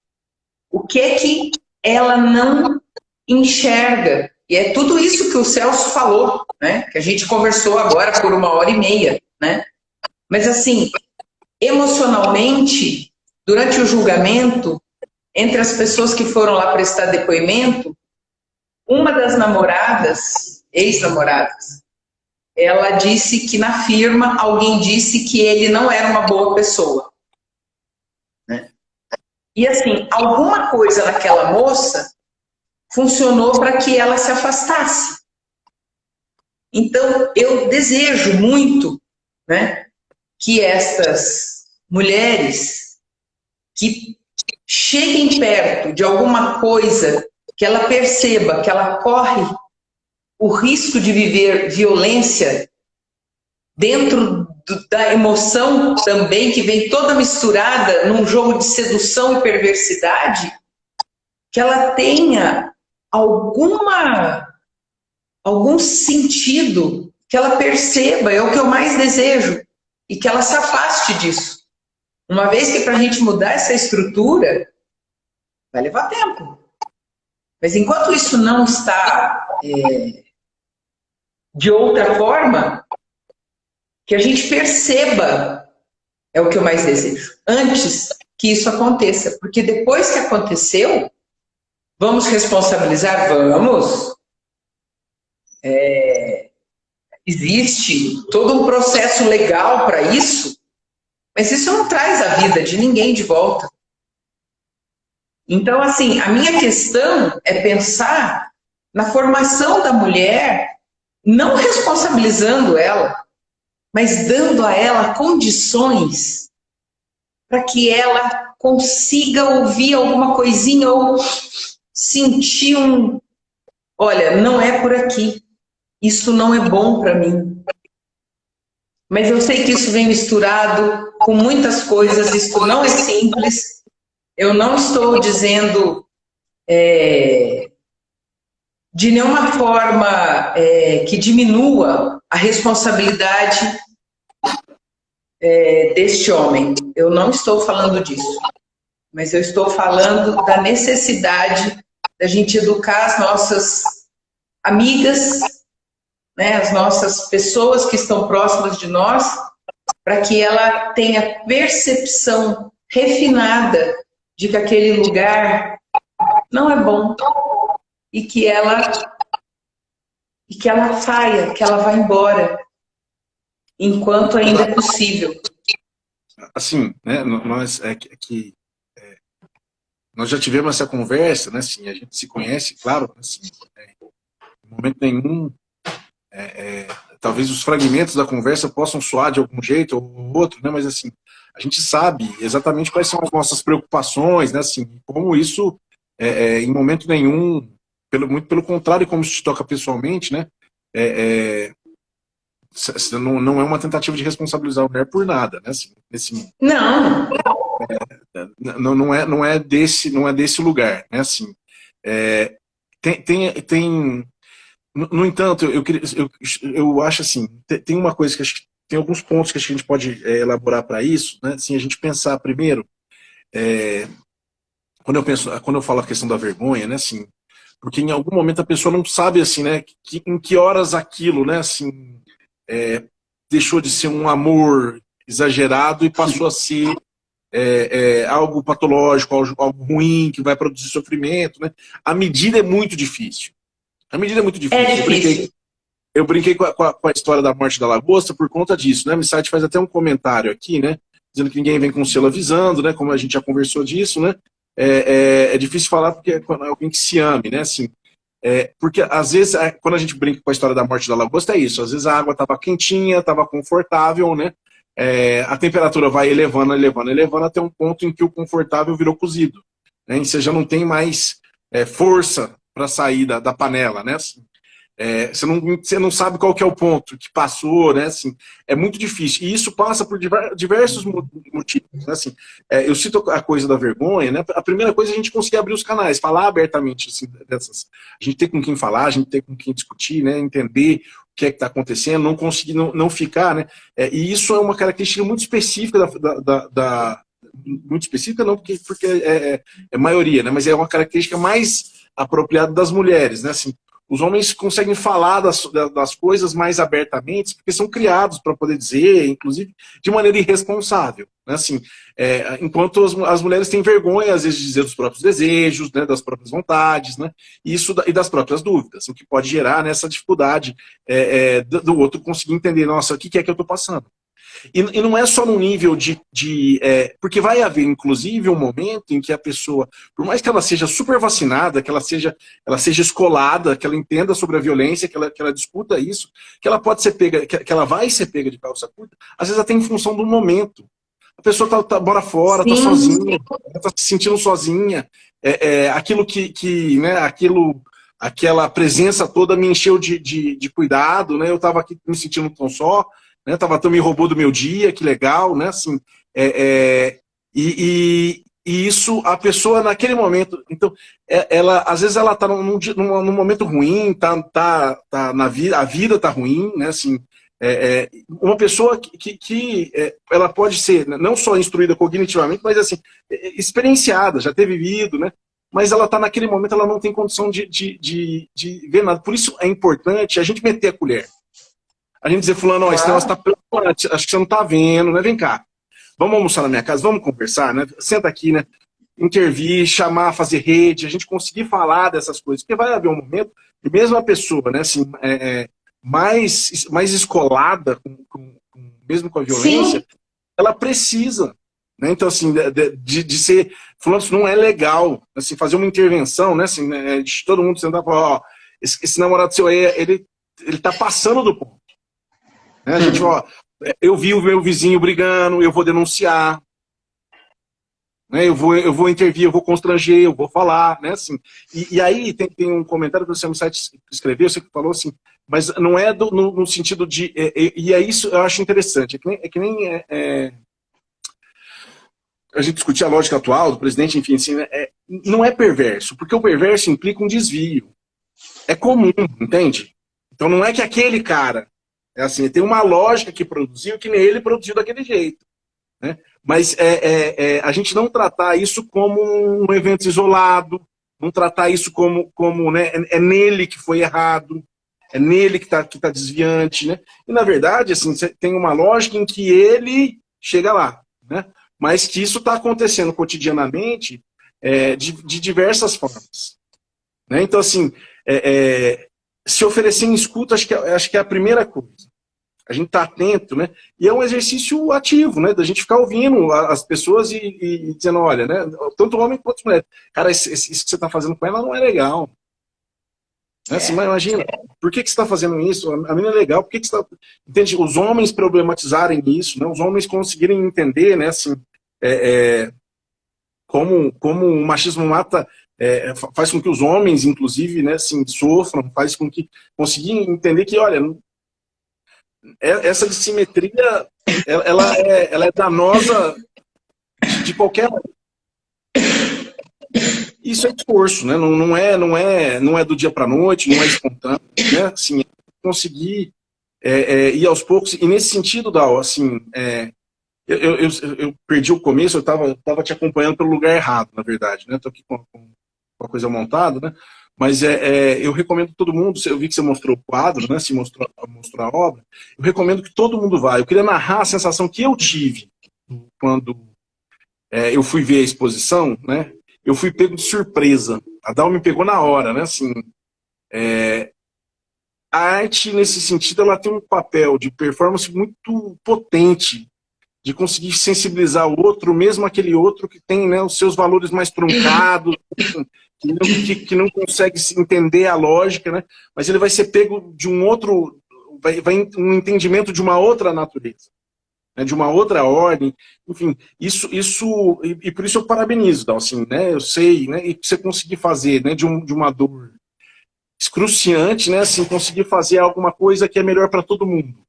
o que é que ela não enxerga? E é tudo isso que o Celso falou, né? Que a gente conversou agora por 1h30, né? Mas assim, emocionalmente, durante o julgamento, entre as pessoas que foram lá prestar depoimento, uma das namoradas, ex-namoradas, ela disse que na firma alguém disse que ele não era uma boa pessoa, né? E assim, alguma coisa naquela moça funcionou para que ela se afastasse. Então, eu desejo muito, né, que estas mulheres que cheguem perto de alguma coisa que ela perceba que ela corre o risco de viver violência dentro da emoção também, que vem toda misturada num jogo de sedução e perversidade, que ela tenha algum sentido, que ela perceba, é o que eu mais desejo, e que ela se afaste disso. Uma vez que para a gente mudar essa estrutura, vai levar tempo. Mas enquanto isso não está de outra forma, que a gente perceba, é o que eu mais desejo, antes que isso aconteça. Porque depois que aconteceu, vamos responsabilizar? Vamos. Existe todo um processo legal para isso, mas isso não traz a vida de ninguém de volta. Então, assim, a minha questão é pensar na formação da mulher, não responsabilizando ela, mas dando a ela condições para que ela consiga ouvir alguma coisinha ou sentir olha, não é por aqui, isso não é bom para mim. Mas eu sei que isso vem misturado com muitas coisas, isso não é simples. Eu não estou dizendo de nenhuma forma que diminua a responsabilidade deste homem. Eu não estou falando disso. Mas eu estou falando da necessidade da gente educar as nossas amigas, né, as nossas pessoas que estão próximas de nós, para que ela tenha percepção refinada de que aquele lugar não é bom e que ela saia, que ela vá embora, enquanto ainda é possível. Assim, né, nós nós já tivemos essa conversa, né, assim, a gente se conhece, claro, assim, em momento nenhum, talvez os fragmentos da conversa possam soar de algum jeito ou outro, né, mas assim, a gente sabe exatamente quais são as nossas preocupações, né, assim, como isso, em momento nenhum, muito pelo contrário, como isso te toca pessoalmente, né, não é uma tentativa de responsabilizar a mulher por nada, né, assim, Não. não é desse lugar, né, assim, no entanto, eu acho assim, tem uma coisa que acho que tem alguns pontos que acho que a gente pode elaborar para isso, né, assim, a gente pensar primeiro, quando eu falo a questão da vergonha, né, assim, porque em algum momento a pessoa não sabe, assim, né, em que horas aquilo, né, assim, deixou de ser um amor exagerado e passou a ser algo patológico, algo ruim, que vai produzir sofrimento, né? A medida é muito difícil. A medida é muito difícil. É difícil. Eu brinquei com a história da morte da lagosta por conta disso, né? O site faz até um comentário aqui, né? Dizendo que ninguém vem com selo avisando, né? Como a gente já conversou disso, né? É difícil falar porque é alguém que se ame, né? Assim, porque às vezes, quando a gente brinca com a história da morte da lagosta, é isso. Às vezes a água estava quentinha, estava confortável, né? A temperatura vai elevando, elevando, elevando, até um ponto em que o confortável virou cozido, né? E você já não tem mais força para sair da panela, né? Assim, você não sabe qual que é o ponto que passou, né? Assim, é muito difícil. E isso passa por diversos motivos, né? Assim, eu cito a coisa da vergonha, né? A primeira coisa é a gente conseguir abrir os canais, falar abertamente, assim, a gente ter com quem falar, a gente ter com quem discutir, né? Entender o que é que está acontecendo, não conseguir não ficar, né? E isso é uma característica muito específica muito específica não porque é maioria, né? Mas é uma característica mais apropriada das mulheres, né? Assim, os homens conseguem falar das coisas mais abertamente porque são criados para poder dizer, inclusive, de maneira irresponsável, né? Assim, enquanto as mulheres têm vergonha, às vezes, de dizer dos próprios desejos, né, das próprias vontades, né, e das próprias dúvidas, o que pode gerar nessa dificuldade do outro conseguir entender, nossa, o que é que eu estou passando. E não é só no nível porque vai haver, inclusive, um momento em que a pessoa, por mais que ela seja super vacinada, que ela seja escolada, que ela entenda sobre a violência, que ela discuta isso, que ela pode ser pega, que ela vai ser pega de calça curta, às vezes até em função do momento. A pessoa mora fora, está sozinha, está se sentindo sozinha. Aquilo né, aquela presença toda me encheu de cuidado, né? Eu estava aqui me sentindo tão só. Né, me roubou do meu dia, que legal, né? Assim, e isso, a pessoa naquele momento, então, às vezes ela está num momento ruim, tá na vida, a vida está ruim, né? Assim, uma pessoa que ela pode ser não só instruída cognitivamente, mas assim, experienciada, já ter vivido, né? Mas ela está naquele momento, ela não tem condição de ver nada. Por isso é importante a gente meter a colher. A gente dizer, fulano, esse negócio tá preocupante, acho que você não tá vendo, né? Vem cá, vamos almoçar na minha casa, vamos conversar, né? Senta aqui, né? Intervir, chamar, fazer rede, a gente conseguir falar dessas coisas, porque vai haver um momento que mesmo a pessoa, né, assim, mais escolada, mesmo com a violência, sim, ela precisa, né? Então, assim, de ser, fulano, isso não é legal, assim, fazer uma intervenção, né? Assim, de todo mundo sentar e falar, ó, esse namorado seu aí, ele tá passando do ponto. A gente, eu vi o meu vizinho brigando, eu vou denunciar, né? Eu vou intervir, eu vou constranger, eu vou falar, né? Assim, e aí tem um comentário que você no site escreveu, você falou assim, mas não é no sentido de... E é isso eu acho interessante, é que nem a gente discutir a lógica atual do presidente, enfim, assim, não é perverso, porque o perverso implica um desvio. É comum, entende? Então não é que aquele cara... assim, tem uma lógica que produziu que nem ele produziu daquele jeito, né? Mas a gente não tratar isso como um evento isolado, não tratar isso como né, nele que foi errado, é nele que tá desviante, né? E na verdade, assim, você tem uma lógica em que ele chega lá, né? Mas que isso está acontecendo cotidianamente de diversas formas, né? Então, assim, se oferecer em escuta, acho que é a primeira coisa. a gente tá atento, né? E é um exercício ativo, né? Da gente ficar ouvindo as pessoas e dizendo, olha, né? Tanto homem quanto mulher. Cara, isso que você tá fazendo com ela não é legal. Né? Assim, mas imagina, por que você está fazendo isso? A menina é legal, por que você está... Entende? Os homens problematizarem isso, né? Os homens conseguirem entender, né? Assim, como o machismo mata, faz com que os homens, inclusive, né? Assim, sofram, faz com que conseguirem entender que, olha, essa dissimetria, ela é danosa de qualquer... Isso é esforço, né? Não é do dia para a noite, não é espontâneo, né? Assim, conseguir ir aos poucos. E nesse sentido, Dal, assim, eu perdi o começo, eu tava te acompanhando pelo lugar errado, na verdade, né? Tô aqui com a coisa montada, né? Mas eu recomendo todo mundo, eu vi que você mostrou o quadro, né? Se mostrou a obra, eu recomendo que todo mundo vá. Eu queria narrar a sensação que eu tive quando eu fui ver a exposição, né? Eu fui pego de surpresa. A Dal me pegou na hora, né? Assim, a arte, nesse sentido, ela tem um papel de performance muito potente, de conseguir sensibilizar o outro, mesmo aquele outro que tem, né, os seus valores mais truncados, que não consegue se entender a lógica, né? Mas ele vai ser pego de um outro, um entendimento de uma outra natureza. De uma outra ordem, enfim, e por isso eu parabenizo, Dal, assim, né, eu sei, né, e você conseguir fazer, né, de uma dor excruciante, né, assim, conseguir fazer alguma coisa que é melhor para todo mundo,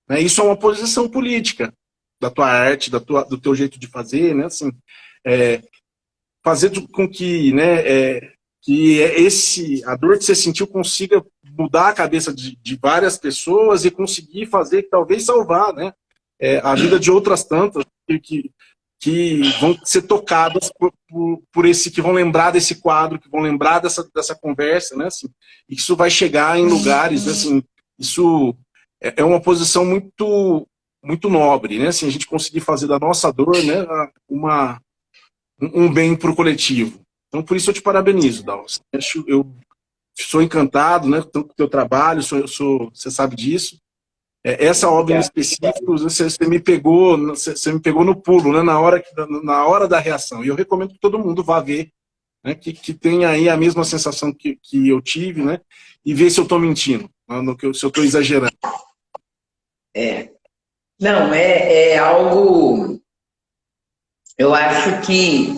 né, isso é uma posição política da tua arte, do teu jeito de fazer, né, assim, fazer com que, né, a dor que você sentiu consiga mudar a cabeça de várias pessoas e conseguir fazer, talvez salvar, né, a vida de outras tantas que vão ser tocadas por esse, que vão lembrar desse quadro, que vão lembrar dessa conversa, né? Assim, e que isso vai chegar em lugares, né? Assim, isso é uma posição muito, muito nobre, né? Assim, a gente conseguir fazer da nossa dor, né, um bem para o coletivo. Então, por isso eu te parabenizo, Dal. Eu sou encantado, né, com o teu trabalho, você sabe disso. Essa obra em específico, você me pegou no pulo, né, na hora da reação. E eu recomendo que todo mundo vá ver, né, que tenha aí a mesma sensação que eu tive, né, e ver se eu estou mentindo, se eu estou exagerando. Não, é algo... Eu acho que,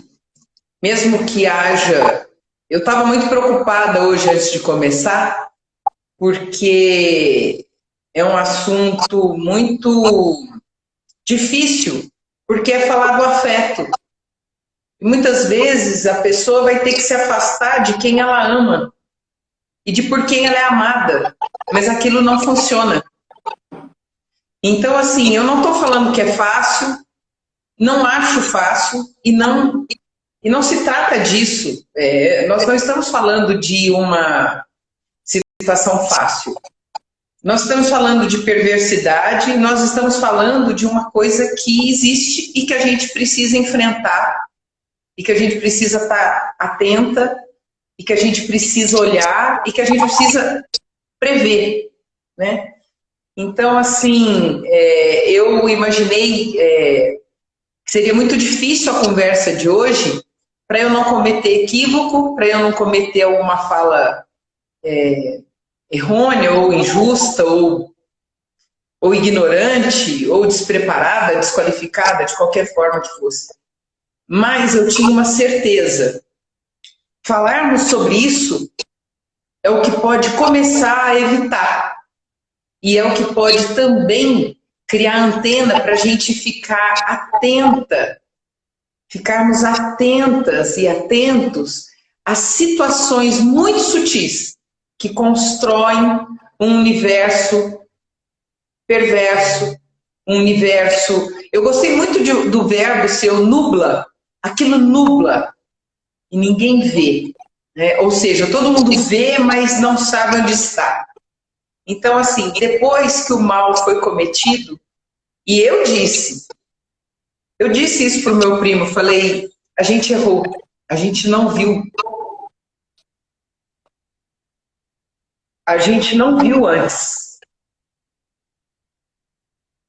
mesmo que haja... Eu estava muito preocupada hoje, antes de começar, porque é um assunto muito difícil, porque é falar do afeto. E muitas vezes a pessoa vai ter que se afastar de quem ela ama e de por quem ela é amada, mas aquilo não funciona. Então, assim, eu não estou falando que é fácil, não acho fácil e não se trata disso. Nós não estamos falando de uma situação fácil. Nós estamos falando de perversidade, nós estamos falando de uma coisa que existe e que a gente precisa enfrentar, e que a gente precisa estar atenta, e que a gente precisa olhar, e que a gente precisa prever, né? Então, assim, eu imaginei que seria muito difícil a conversa de hoje para eu não cometer equívoco, para eu não cometer alguma fala errônea ou injusta ou ignorante ou despreparada, desqualificada, de qualquer forma que fosse. Mas eu tinha uma certeza. Falarmos sobre isso é o que pode começar a evitar. E é o que pode também criar antena para a gente ficar atenta, ficarmos atentas e atentos a situações muito sutis que constroem um universo perverso, um universo... Eu gostei muito do verbo seu, nubla. Aquilo nubla e ninguém vê, né? Ou seja, todo mundo vê, mas não sabe onde está. Então, assim, depois que o mal foi cometido, e eu disse isso para o meu primo, falei, a gente errou, a gente não viu. A gente não viu antes.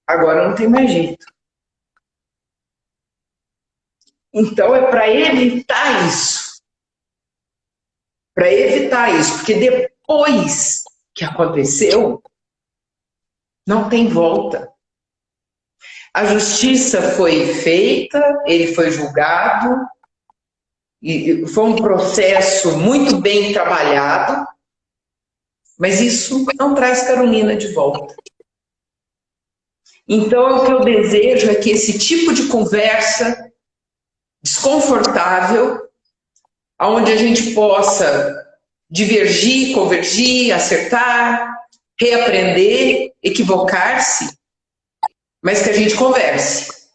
Agora não tem mais jeito. Então é para evitar isso. Para evitar isso, porque depois que aconteceu, não tem volta. A justiça foi feita, ele foi julgado, e foi um processo muito bem trabalhado, mas isso não traz Carolina de volta. Então, o que eu desejo é que esse tipo de conversa desconfortável, onde a gente possa divergir, convergir, acertar, reaprender, equivocar-se, mas que a gente converse.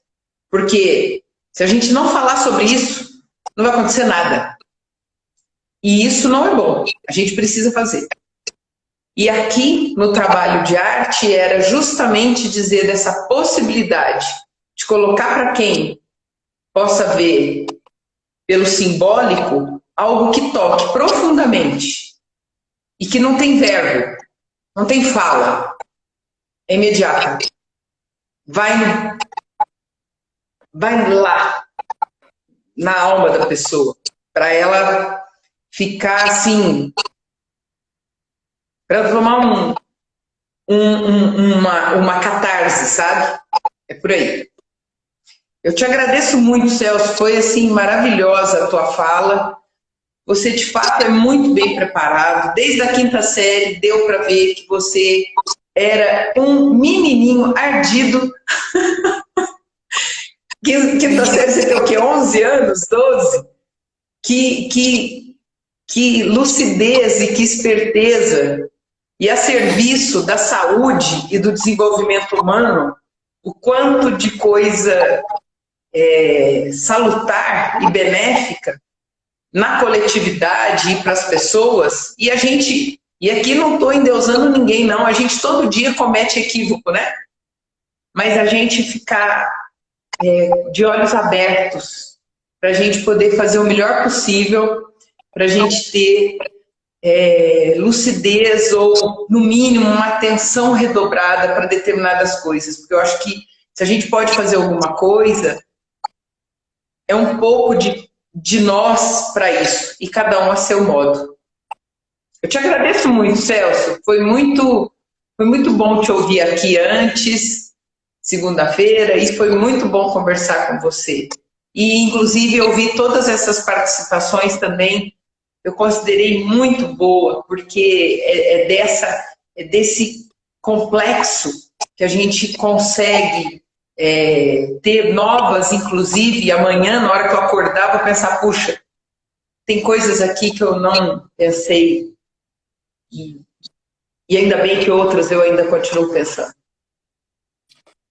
Porque se a gente não falar sobre isso, não vai acontecer nada. E isso não é bom. A gente precisa fazer. E aqui, no trabalho de arte, era justamente dizer dessa possibilidade de colocar para quem possa ver pelo simbólico algo que toque profundamente e que não tem verbo, não tem fala, é imediata. Vai lá na alma da pessoa, para ela ficar assim, para tomar uma catarse, sabe? É por aí. Eu te agradeço muito, Celso, foi assim maravilhosa a tua fala. Você de fato é muito bem preparado. Desde a 5ª série deu para ver que você era um menininho ardido. 5ª série, você tem o quê? 11 anos? 12? Que lucidez e que esperteza, e a serviço da saúde e do desenvolvimento humano, o quanto de coisa salutar e benéfica na coletividade e para as pessoas. E aqui não estou endeusando ninguém, não, a gente todo dia comete equívoco, né? Mas a gente ficar de olhos abertos, para a gente poder fazer o melhor possível, para a gente ter lucidez ou, no mínimo, uma atenção redobrada para determinadas coisas. Porque eu acho que se a gente pode fazer alguma coisa, é um pouco de nós para isso, e cada um a seu modo. Eu te agradeço muito, Celso. Foi muito bom te ouvir aqui antes, segunda-feira, e foi muito bom conversar com você. E, inclusive, ouvir todas essas participações também, eu considerei muito boa, porque é desse complexo que a gente consegue ter novas, inclusive, e amanhã, na hora que eu acordar, vou pensar, puxa, tem coisas aqui que eu não pensei, e ainda bem que outras eu ainda continuo pensando.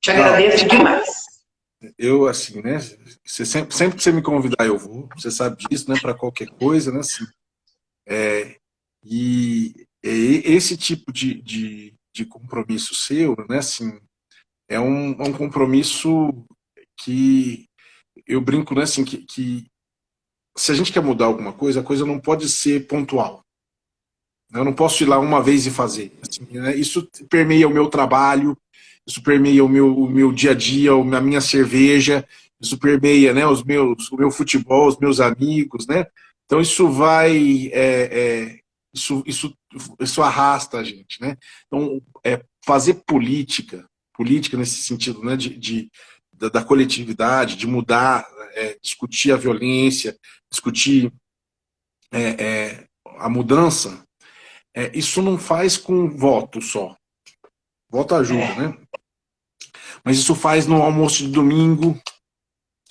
Te agradeço demais. Eu, assim, né, sempre que você me convidar eu vou, você sabe disso, né, para qualquer coisa, né, assim, e esse tipo de compromisso seu, né, assim, é um compromisso que eu brinco, né, assim, que se a gente quer mudar alguma coisa, a coisa não pode ser pontual. Eu não posso ir lá uma vez e fazer. Assim, né, isso permeia o meu trabalho, isso permeia o meu dia a dia, a minha cerveja, isso permeia, né, o meu futebol, os meus amigos, né? Então isso vai, isso arrasta a gente, né? Então, fazer política nesse sentido, né, da coletividade, de mudar, discutir a violência, discutir a mudança, isso não faz com voto só. Voto ajuda, né? Mas isso faz no almoço de domingo,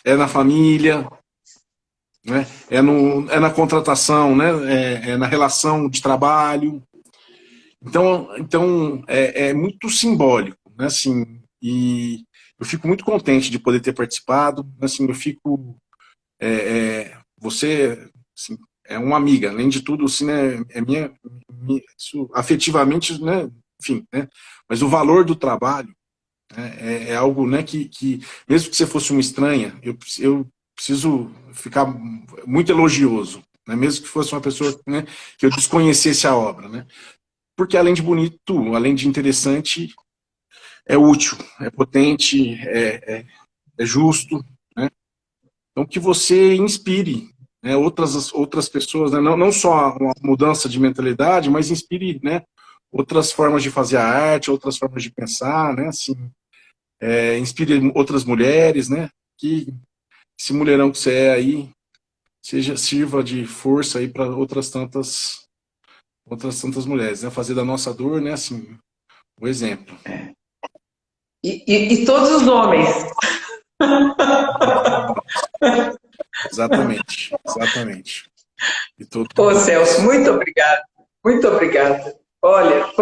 na família, né? Na contratação, né? Na relação de trabalho. Então é muito simbólico, né? Assim, e eu fico muito contente de poder ter participado. Assim, eu fico... você, assim, é uma amiga, além de tudo, assim, né? Isso, afetivamente, né? Enfim, né? Mas o valor do trabalho é algo, né, que mesmo que você fosse uma estranha, eu preciso ficar muito elogioso, né, mesmo que fosse uma pessoa, né, que eu desconhecesse a obra, né, porque além de bonito, além de interessante, é útil, é potente, é justo, né? Então, que você inspire, né, outras pessoas, né? Não só uma mudança de mentalidade, mas inspire, né, outras formas de fazer a arte, outras formas de pensar, né? Assim, inspire outras mulheres, né? Que esse mulherão que você é aí sirva de força aí para outras tantas mulheres, né? Fazer da nossa dor, né? Assim, o exemplo. E todos os homens. Exatamente, exatamente. E todo Ô, Celso, muito obrigado. Muito obrigada. Olha,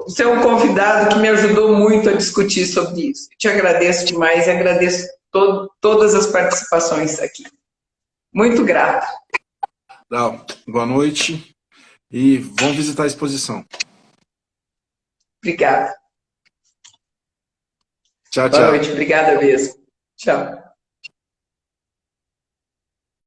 você é um convidado que me ajudou muito a discutir sobre isso. Te agradeço demais e agradeço todas as participações aqui. Muito grato. Boa noite e vão visitar a exposição. Obrigada. Tchau, Boa tchau. noite. Obrigada mesmo. Tchau.